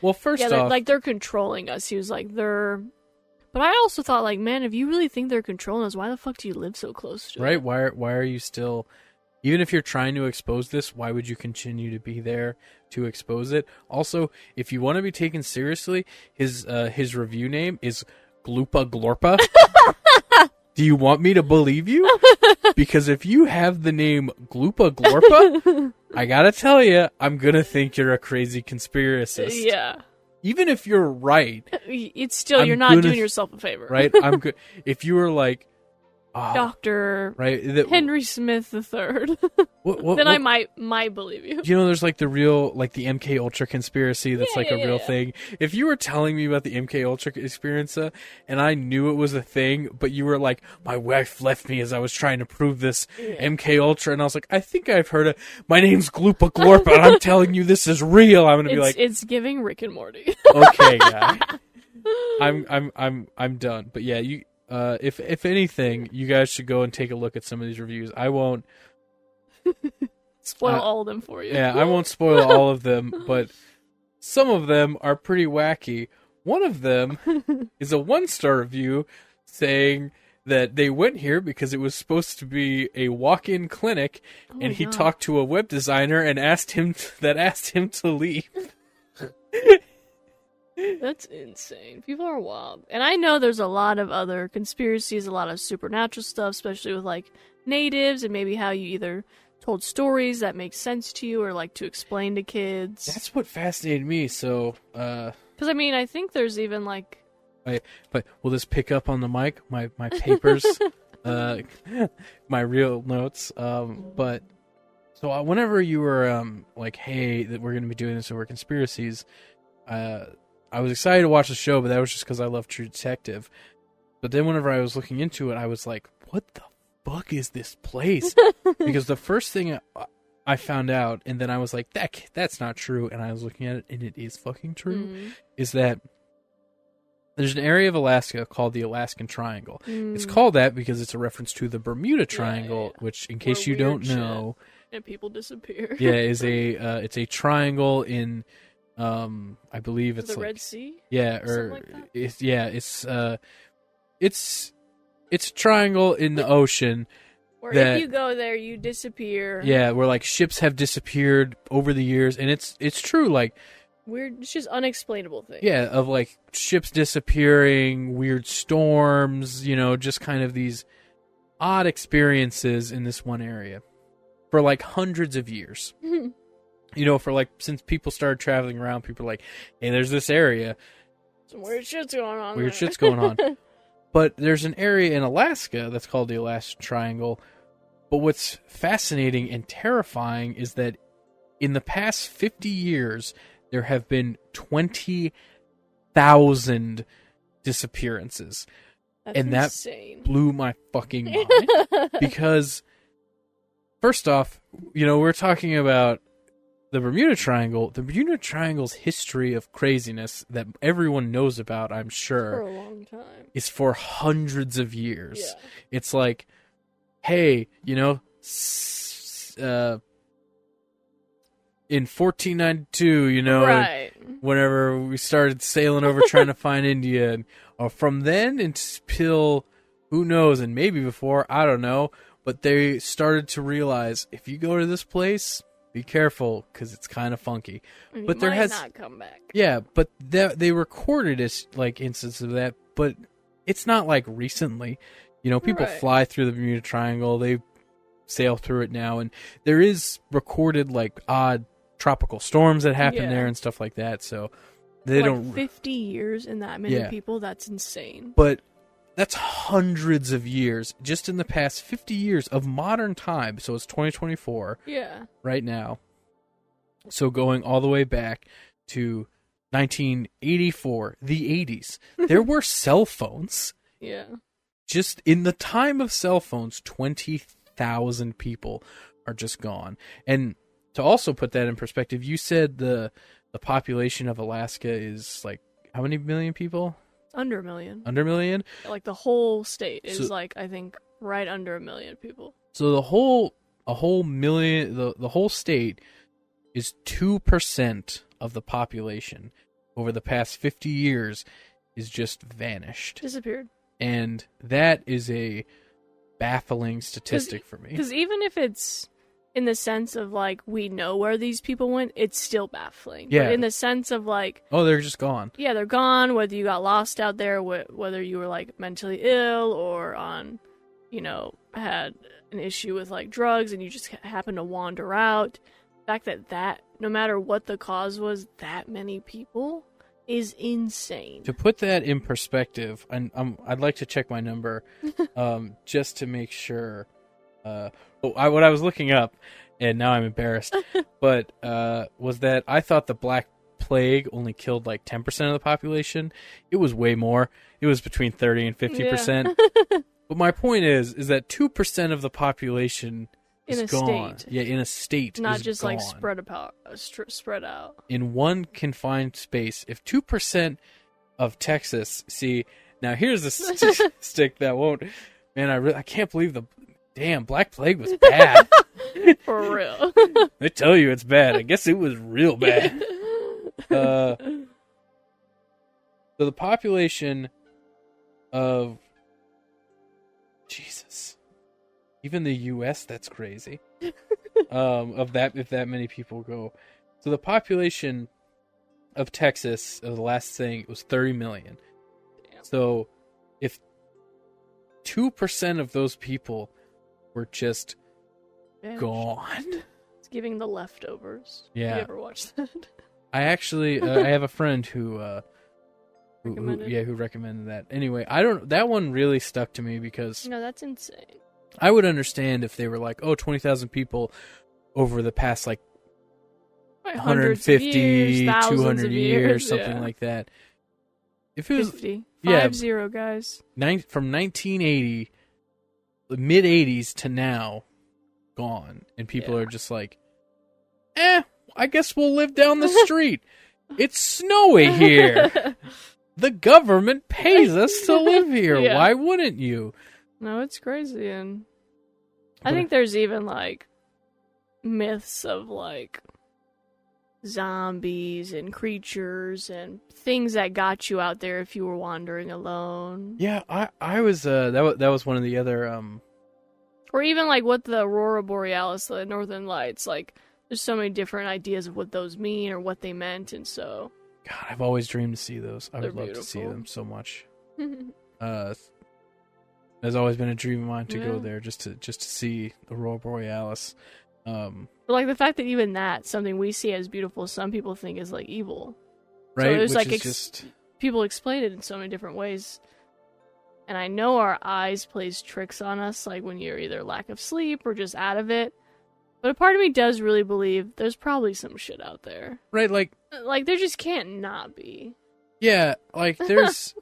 Well, first off, they're controlling us. He was like, But I also thought, like, man, if you really think they're controlling us, why the fuck do you live so close to it? Right? Why are you still, even if you're trying to expose this, why would you continue to be there to expose it? Also, if you want to be taken seriously, his review name is Gloopa Glorpa. Do you want me to believe you? Because if you have the name Gloopa Glorpa, I gotta tell you, I'm gonna think you're a crazy conspiracist. Yeah. Even if you're right, it's still, you're not doing yourself a favor. Right? I'm good. If you were like, Dr. Right, Henry Smith III, then I might believe you. You know, there's like the real, like the MK Ultra conspiracy that's a real thing. If you were telling me about the MK Ultra experience and I knew it was a thing, but you were like, my wife left me as I was trying to prove this MK Ultra, and I was like, I think I've heard it. My name's Gloopa Glorpa, and I'm telling you this is real. I'm gonna be like, it's giving Rick and Morty. Okay, guy. I'm done. But yeah, you. If anything, you guys should go and take a look at some of these reviews. I won't spoil all of them for you. Yeah, I won't spoil all of them, but some of them are pretty wacky. One of them is a 1-star review saying that they went here because it was supposed to be a walk-in clinic, and he talked to a web designer and asked him to leave. That's insane. People are wild. And I know there's a lot of other conspiracies, a lot of supernatural stuff, especially with, like, natives and maybe how you either told stories that make sense to you or, like, to explain to kids. That's what fascinated me, so, Because, I mean, I think there's even, like... But will this pick up on the mic? My papers? My real notes? But... So, whenever you were, like, hey, that we're going to be doing this over conspiracies, I was excited to watch the show, but that was just because I love True Detective. But then whenever I was looking into it, I was like, what the fuck is this place? Because the first thing I found out, and then I was like, that's not true, and I was looking at it, and it is fucking true, is that there's an area of Alaska called the Alaskan Triangle. It's called that because it's a reference to the Bermuda Triangle, which, in case you don't know... And people disappear. It's a triangle in... I believe it's the like, Red Sea. Yeah, or like that? it's a triangle in the ocean. Where if you go there, you disappear. Yeah, where like ships have disappeared over the years, and it's true. Like weird, it's just unexplainable things. Yeah, of like ships disappearing, weird storms. You know, just kind of these odd experiences in this one area for like hundreds of years. You know, for like, since people started traveling around, people are like, hey, there's this area. Some weird shit's going on. Weird shit's going on. But there's an area in Alaska that's called the Alaskan Triangle. But what's fascinating and terrifying is that in the past 50 years, there have been 20,000 disappearances. That's and insane. that blew my fucking mind. Because, first off, we're talking about the Bermuda Triangle. The Bermuda Triangle's history of craziness that everyone knows about, I'm sure, for a long time, is for hundreds of years. Yeah. It's like, hey, in 1492, right. whenever we started sailing over trying to find India, and from then until who knows, and maybe before, I don't know, but they started to realize, if you go to this place, be careful, because it's kind of funky. And but you there might has not come back. Yeah, but they recorded as like instances of that, but it's not like recently. People Right. fly through the Bermuda Triangle, they sail through it now, and there is recorded like odd tropical storms that happen Yeah. there and stuff like that. So they don't. 50 years and that many Yeah. people. That's insane. But that's hundreds of years just in the past 50 years of modern time. So it's 2024 Yeah. right now. So going all the way back to 1984, the 80s, there were cell phones. Yeah. Just in the time of cell phones, 20,000 people are just gone. And to also put that in perspective, you said the population of Alaska is like how many million people? Under a million. Under a million? Like the whole state is So- like, I think, right under a million people. So a whole million, the whole state is 2% of the population over the past 50 years is just vanished. Disappeared. And that is a baffling statistic for me. Because even if it's in the sense of like, we know where these people went, it's still baffling. Yeah. But in the sense of like, Oh, they're just gone. yeah, they're gone, whether you got lost out there, whether you were like mentally ill or on, had an issue with like drugs and you just happened to wander out. The fact that no matter what the cause was, that many people is insane. To put that in perspective, I'd like to check my number just to make sure. What I was looking up, and now I'm embarrassed, but was that I thought the Black Plague only killed like 10% of the population. It was way more. It was between 30 and 50%. Yeah. But my point is that 2% of the population is In a gone. state. Yeah, in a state. Not is just gone. like spread out. In one confined space. If 2% of Texas, see, now here's the stick that won't. Man, I can't believe the damn Black Plague was bad. For real. I tell you, it's bad. I guess it was real bad. So the population of Jesus, even the U.S., that's crazy. Of that, if that many people go, so the population of Texas, the last thing, it was 30 million. Damn. So if 2% of those people were just Vanished. gone. It's giving the leftovers. Yeah. You ever watched that? I actually, I have a friend who Recommended? who recommended that. Anyway, that one really stuck to me because No, that's insane. I would understand if they were like, 20,000 people over the past like Like hundreds of 150, years, thousands 200 of years, something yeah. like that. If it was 50. yeah. 50, guys. from 1980, the mid 80s to now, gone, and people Yeah. are just like, I guess we'll live down the street. It's snowy here. The government pays us to live here. Yeah. Why wouldn't you? No, it's crazy, and I But- think there's even like myths of like zombies and creatures and things that got you out there if you were wandering alone, Yeah, I was that was one of the other or even like what the Aurora Borealis, the Northern Lights, like there's so many different ideas of what those mean or what they meant, and so God, I've always dreamed to see those. I They're would love to see beautiful. them so much. There's always been a dream of mine to go Yeah. there just to see the Aurora Borealis. But like the fact that even that's something we see as beautiful, some people think is like evil. Right, there's, which like, is just People explain it in so many different ways. And I know our eyes plays tricks on us, like when you're either lack of sleep or just out of it. But a part of me does really believe there's probably some shit out there. right, like Like there just can't not be. yeah, like there's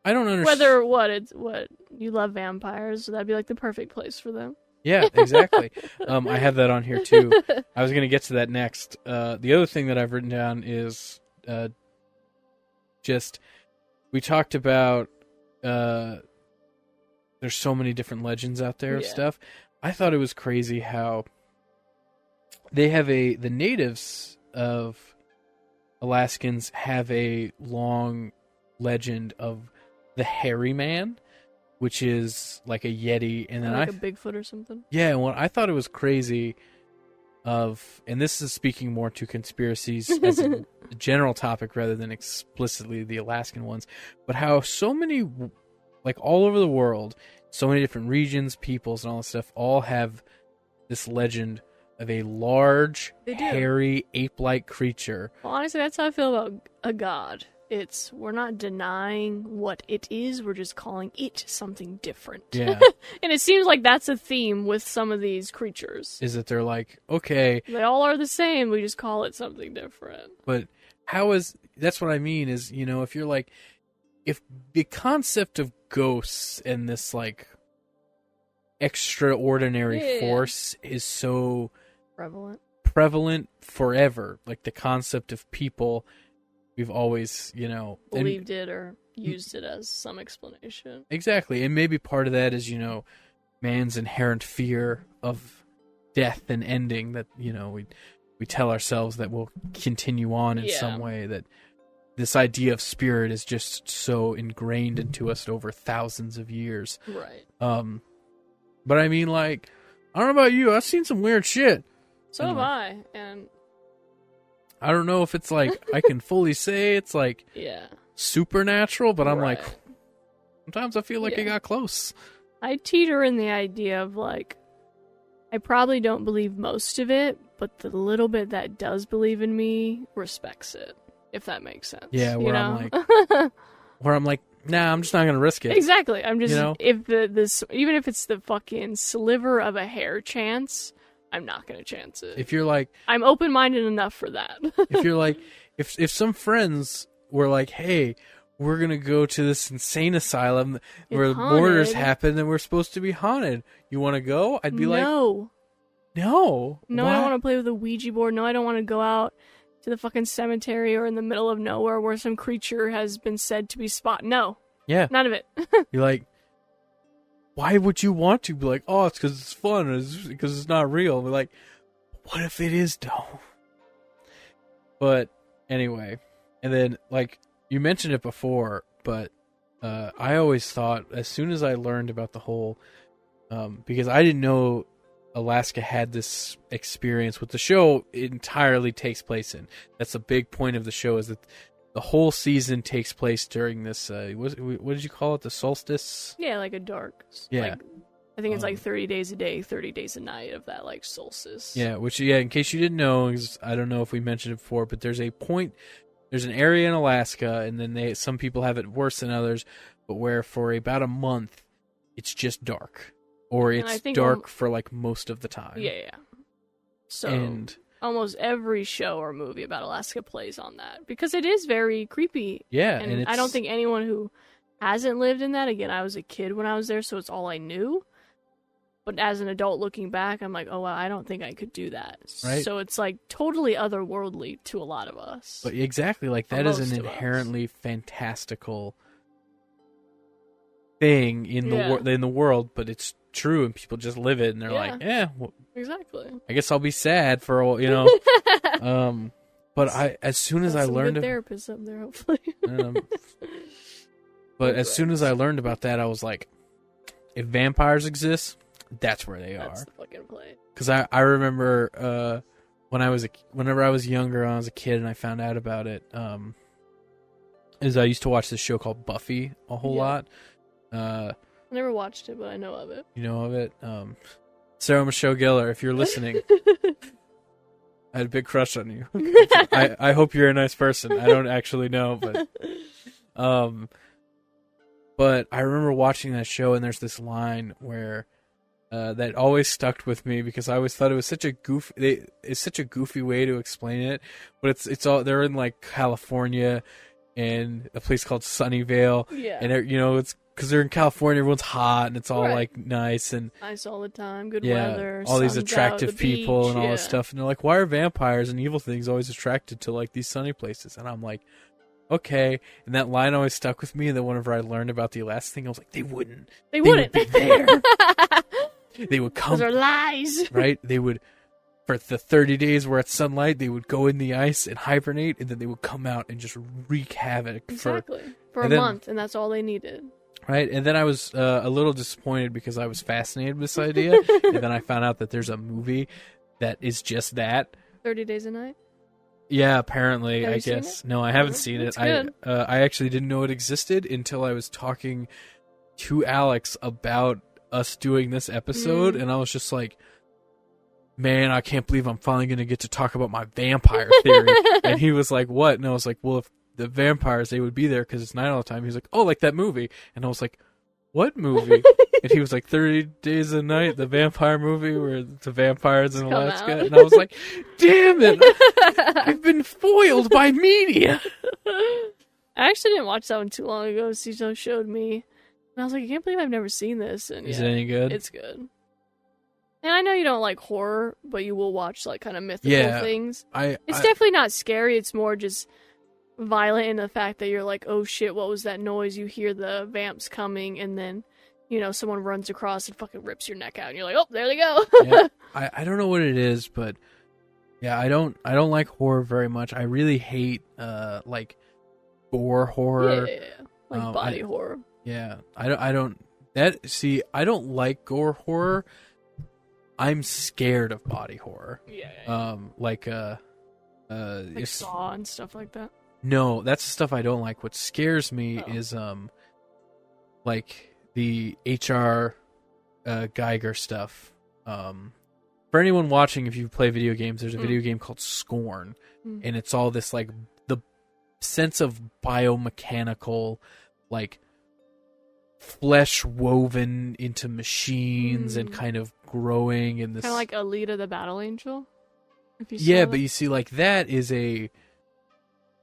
I don't understand. Whether what you love vampires, so that'd be like the perfect place for them. Yeah, exactly. I have that on here too. I was going to get to that next. The other thing that I've written down is just we talked about there's so many different legends out there of stuff. I thought it was crazy how they have the natives of Alaskans have a long legend of the hairy man, which is like a yeti, and then like a Bigfoot or something. Yeah, well, I thought it was crazy and this is speaking more to conspiracies as a general topic rather than explicitly the Alaskan ones, but how so many, like all over the world, so many different regions, peoples, and all this stuff all have this legend of a large, hairy, ape-like creature. Well, honestly, that's how I feel about a god. We're not denying what it is, we're just calling it something different. Yeah. And it seems like that's a theme with some of these creatures. Is that they're like, okay. They all are the same, we just call it something different. But that's what I mean is, if you're like, if the concept of ghosts and this like extraordinary force is so prevalent forever, like the concept of people, we've always, believed it or used it as some explanation. Exactly. And maybe part of that is, man's inherent fear of death and ending that, we tell ourselves that we'll continue on in some way, that this idea of spirit is just so ingrained into us over thousands of years. Right. But I mean, like, I don't know about you, I've seen some weird shit. So have I, and I don't know if it's like I can fully say it's like supernatural, but I'm like, sometimes I feel like it got close. I teeter in the idea of like, I probably don't believe most of it, but the little bit that does believe in me respects it, if that makes sense. Yeah, where I'm like, nah, I'm just not gonna risk it. Exactly. I'm just if this even if it's the fucking sliver of a hair chance, I'm not gonna chance it. If you're like, I'm open-minded enough for that. If you're like, if some friends were like, hey, we're gonna go to this insane asylum where murders happen and we're supposed to be haunted, you want to go? I'd be like, no, I don't want to play with a Ouija board. No, I don't want to go out to the fucking cemetery or in the middle of nowhere where some creature has been said to be spotted. No, none of it. You're like, why would you want to? Be like, oh, it's because it's fun. It's because it's not real. We're like, what if it is, though? But anyway, and then, like, you mentioned it before, but I always thought, as soon as I learned about the whole, because I didn't know Alaska had this experience with the show it entirely takes place in. That's a big point of the show, is that the whole season takes place during this, what did you call it? The solstice? Yeah, like a dark. Yeah. Like, I think it's like 30 days a day, 30 days a night of that, like, solstice. Yeah, which, in case you didn't know, I don't know if we mentioned it before, but there's an area in Alaska, and then some people have it worse than others, but where for about a month, it's just dark. Or it's dark for, like, most of the time. Yeah. So, almost every show or movie about Alaska plays on that, because it is very creepy. Yeah, and I don't think anyone who hasn't lived in that, again, I was a kid when I was there, so it's all I knew. But as an adult looking back, I'm like, oh, well, I don't think I could do that. Right. So it's like totally otherworldly to a lot of us. But exactly, like that is an inherently fantastical thing in the world, but it's true, and people just live it, and they're like, well, exactly. I guess I'll be sad for a while, But as soon as I learned, good therapists up there, hopefully. But as soon as I learned about that, I was like, if vampires exist, that's where they are. That's the fucking place. Because I remember whenever I was younger, when I was a kid, and I found out about it, is I used to watch this show called Buffy a whole lot. I never watched it, but I know of it. You know of it? Sarah Michelle Gellar, if you're listening, I had a big crush on you. I hope you're a nice person. I don't actually know, but I remember watching that show, and there's this line where that always stuck with me, because I always thought it was such a goofy way to explain it. But it's all, they're in like California, and a place called Sunnyvale. Yeah. And it's because they're in California, everyone's hot and it's all Right. like nice and Nice all the time, good yeah, weather, all these sun's attractive out, the people beach, and all yeah. this stuff. And they're like, why are vampires and evil things always attracted to like these sunny places? And I'm like, okay. And that line always stuck with me. And then whenever I learned about the Alaska thing, I was like, they wouldn't. They wouldn't Would be there. They would come. Those are lies. Right? They would, for the 30 days we're at sunlight, they would go in the ice and hibernate, and then they would come out and just wreak havoc Exactly. For a and then- month, and that's all they needed. right? And then I was a little disappointed because I was fascinated with this idea, and then I found out that there's a movie that is just that. 30 Days a Night? Yeah, apparently, Have I you seen guess. No, I haven't seen it. It's good. I actually didn't know it existed until I was talking to Alex about us doing this episode, and I was just like, man, I can't believe I'm finally going to get to talk about my vampire theory. And he was like, what? And I was like, well, if the vampires, they would be there because it's night all the time. He was like, oh, like that movie. And I was like, what movie? And he was like, 30 Days a Night, the vampire movie where the vampires in Come Alaska. out. And I was like, damn it, I've been foiled by media. I actually didn't watch that one too long ago. Ciso showed me. And I was like, I can't believe I've never seen this. And Is yeah, it any good? It's good. And I know you don't like horror, but you will watch like kind of mythical Yeah, things. It's It's definitely not scary. It's more just violent in the fact that you're like, oh shit, what was that noise? You hear the vamps coming, and then, someone runs across and fucking rips your neck out, and you're like, oh, there they go. yeah, I don't know what it is, but yeah, I don't like horror very much. I really hate like gore horror. Yeah. Like body horror. Yeah, I don't like gore horror. I'm scared of body horror. Yeah. Like Like Saw and stuff like that. No, that's the stuff I don't like. What scares me Oh. is like the H.R. Geiger stuff. For anyone watching, if you play video games, there's a video game called Scorn, and it's all this like the sense of biomechanical, like flesh woven into machines and kind of growing in this Kind of like Alita the Battle Angel. If you yeah, saw but that. you see, like that is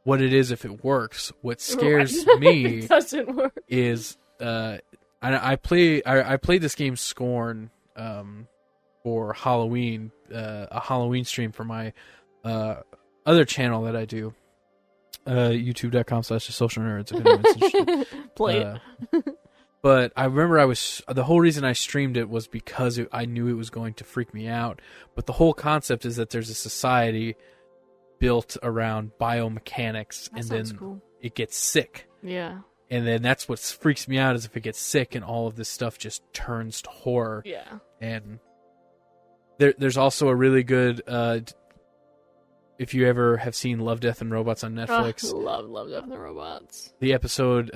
what it is if it works. What scares Right. me It doesn't work. is I played this game Scorn for Halloween, a Halloween stream for my other channel that I do, youtube.com/social-nerds. If anyone's interested. Play it. But I remember the whole reason I streamed it was because I knew it was going to freak me out. But the whole concept is that there's a society built around biomechanics, That and sounds then cool. it gets sick. Yeah. And then that's what freaks me out is if it gets sick and all of this stuff just turns to horror. Yeah. And there's also a really good, if you ever have seen Love, Death, and Robots on Netflix, Love Death and the Robots. the episode,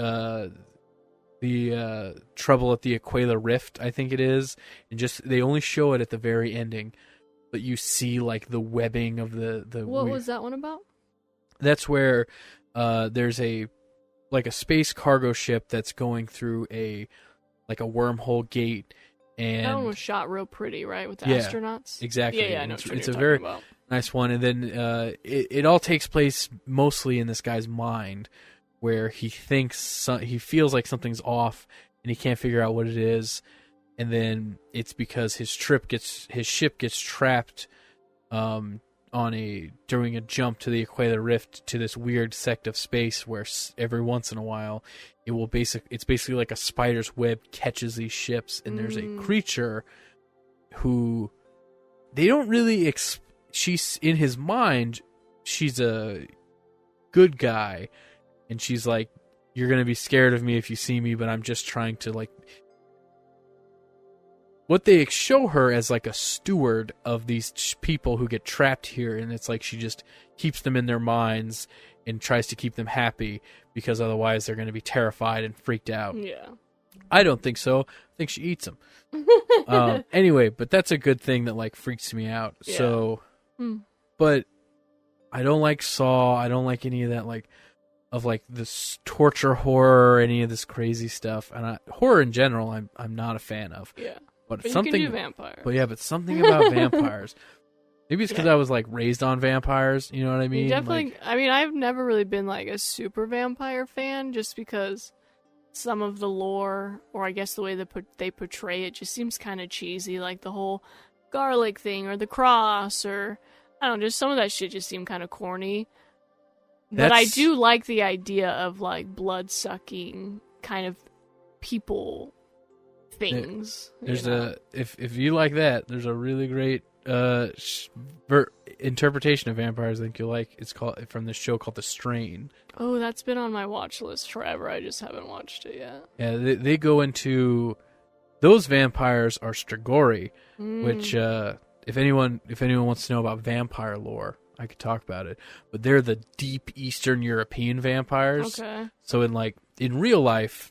the Trouble at the Aquila Rift, I think it is, and just they only show it at the very ending, but you see like the webbing of the. What was that one about? That's where there's a space cargo ship that's going through a wormhole gate, and That one was shot real pretty, right, with the Yeah, astronauts. exactly. Yeah, I know. It's, What it's you're a very talking about. nice one, and then it all takes place mostly in this guy's mind, where he feels like something's off, and he can't figure out what it is, and then it's because his ship gets trapped during a jump to the Aquila Rift to this weird sect of space where every once in a while it's basically like a spider's web catches these ships, and there's a creature who they don't really she's in his mind, she's a good guy, and she's like, you're gonna be scared of me if you see me, but I'm just trying to like. What they show her as like a steward of these people who get trapped here, and it's like she just keeps them in their minds and tries to keep them happy because otherwise they're going to be terrified and freaked out. Yeah. I don't think so. I think she eats them. Anyway, but that's a good thing that like freaks me out. Yeah. So, but I don't like Saw. I don't like any of that of this torture horror or any of this crazy stuff. And horror in general, I'm not a fan of. Yeah. But But something, you can do vampire. but something about vampires. Maybe it's because I was like raised on vampires. You know what I mean? Definitely. I mean, I've never really been like a super vampire fan, just because some of the lore, or I guess the way they portray it, just seems kind of cheesy. Like the whole garlic thing, or the cross, or I don't know, just some of that shit just seemed kind of corny. But I do like the idea of like blood sucking kind of people things. There's if you like that, there's a really great interpretation of vampires I think you'll like. It's called from this show called The Strain. Oh, that's been on my watch list forever. I just haven't watched it yet. Yeah, they go into those vampires are Strigoi, which if anyone wants to know about vampire lore, I could talk about it. But they're the deep Eastern European vampires. Okay. So in real life,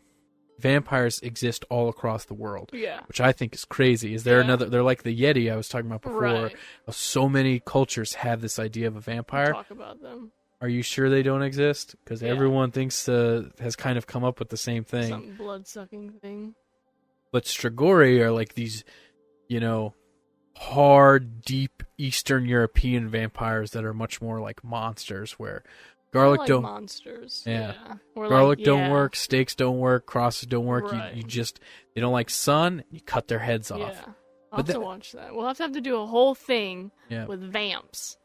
vampires exist all across the world. Yeah. Which I think is crazy. They're like the Yeti I was talking about before. Right. So many cultures have this idea of a vampire. Talk about them. Are you sure they don't exist? Because everyone thinks has kind of come up with the same thing. Some blood-sucking thing. But Strigoi are like these, hard, deep Eastern European vampires that are much more like monsters, where garlic don't monsters. Yeah. Garlic don't work, steaks don't work, crosses don't work. Right. They don't like sun. You cut their heads off. Yeah. I'll have to watch that. We'll have to do a whole thing with vamps.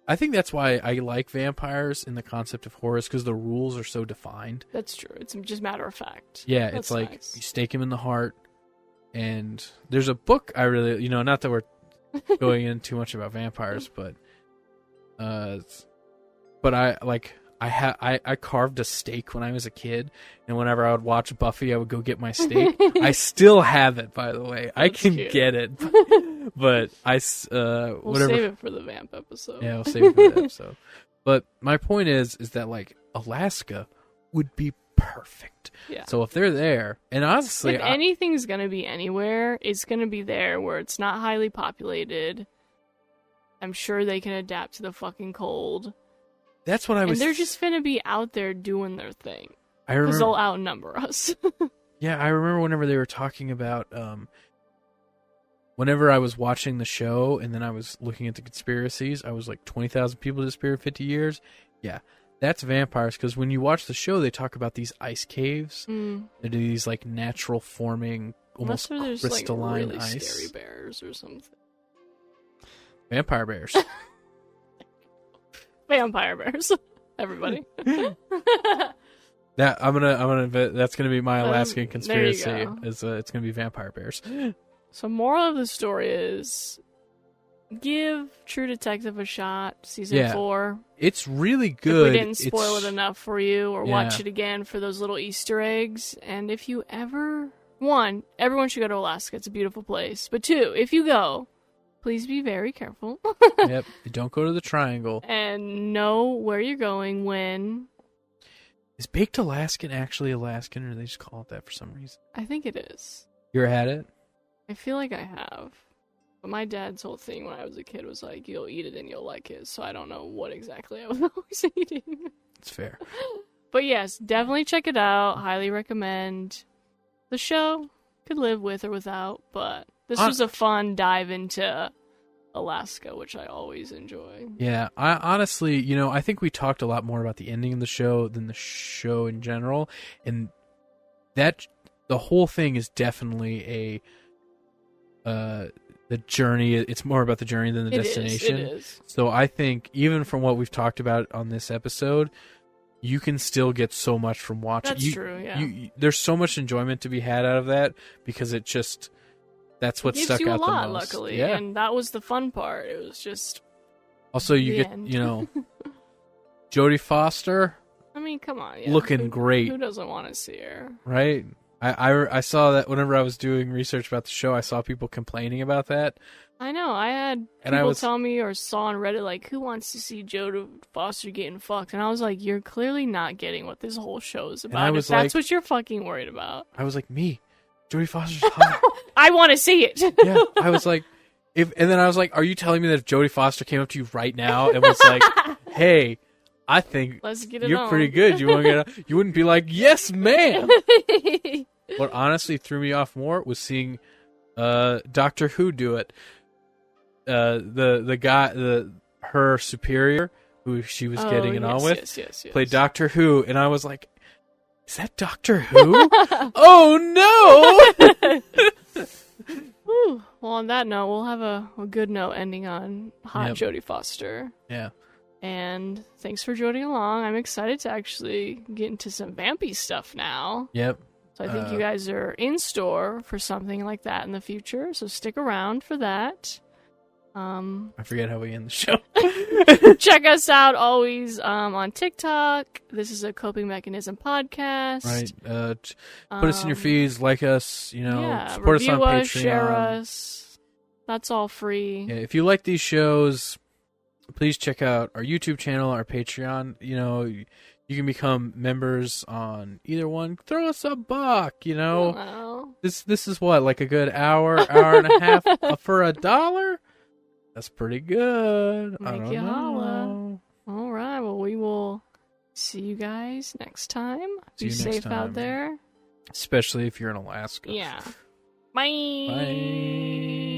I think that's why I like vampires in the concept of horror, because the rules are so defined. That's true. It's just matter of fact. Yeah, that's it's like nice. You stake him in the heart. And there's a book I really, not that we're going in too much about vampires, but I carved a steak when I was a kid, and whenever I would watch Buffy, I would go get my steak. I still have it, by the way. I can get it, but we'll whatever. save it for the vamp episode. Yeah, we'll save it for the episode. But my point is that like Alaska would be perfect. Yeah. So if they're there, and honestly, if anything's gonna be anywhere, it's gonna be there where it's not highly populated. I'm sure they can adapt to the fucking cold. That's what I was. And they're just finna be out there doing their thing. I remember because they'll outnumber us. Yeah, I remember whenever they were talking about. Whenever I was watching the show and then I was looking at the conspiracies, I was like 20,000 people disappeared in 50 years. Yeah. That's vampires, because when you watch the show, they talk about these ice caves. They do these like natural forming, almost crystalline like, really ice. Scary bears or something. Vampire bears. Vampire bears. Everybody. That's gonna be my Alaskan conspiracy. There you go. It's gonna be vampire bears. So, moral of the story is, give True Detective a shot. Season 4. It's really good. If we didn't spoil it enough for you, or watch it again for those little Easter eggs. And if you ever... 1, everyone should go to Alaska. It's a beautiful place. But 2, if you go, please be very careful. Yep. Don't go to the Triangle. And know where you're going when... Is Baked Alaskan actually Alaskan, or do they just call it that for some reason? I think it is. You ever had it? I feel like I have. But my dad's whole thing when I was a kid was like, you'll eat it and you'll like it. So I don't know what exactly I was always eating. It's fair. But yes, definitely check it out. Highly recommend. The show could live with or without, but this was a fun dive into Alaska, which I always enjoy. Yeah, I honestly, I think we talked a lot more about the ending of the show than the show in general. And that the whole thing is definitely the journey. It's more about the journey than the destination. It is. So I think even from what we've talked about on this episode, you can still get so much from watching. That's true, yeah. There's so much enjoyment to be had out of that, because it just, that's what stuck out the most. Gives you a lot, luckily. Yeah. And that was the fun part. It was just... Also, you get, Jodie Foster. I mean, come on. Yeah. Looking great. Who doesn't want to see her? Right? I saw that whenever I was doing research about the show, I saw people complaining about that. I know. I had people tell me, or saw on Reddit, like, who wants to see Jodie Foster getting fucked? And I was like, you're clearly not getting what this whole show is about. If that's what you're fucking worried about. I was like, me. Jodie Foster's hot. I want to see it. Yeah. I was like, and then I was like, are you telling me that if Jodie Foster came up to you right now and was like, hey, I think you're pretty good. You want to get you wouldn't be like, yes, ma'am. What honestly threw me off more was seeing Doctor Who do it. the guy, her superior, who she was getting it on with, yes. played Doctor Who, and I was like, is that Doctor Who? Oh no! Whew. Well, on that note, we'll have a good note ending on hot Jodie Foster. Yeah. And thanks for joining along. I'm excited to actually get into some vampy stuff now. Yep. So I think you guys are in store for something like that in the future. So stick around for that. I forget how we end the show. Check us out always on TikTok. This is a Coping Mechanism podcast. Right. Put us in your feeds, like us, support us on review Patreon. us, share us. That's all free. Yeah, if you like these shows, please check out our YouTube channel, our Patreon. You can become members on either one. Throw us a buck, Wow. This is what, like a good hour and a half for $1? That's pretty good. I Make don't you know. holla. All right. Well, we will see you guys next time. See Be you next safe out time. there. Especially if you're in Alaska. Yeah. Bye. Bye.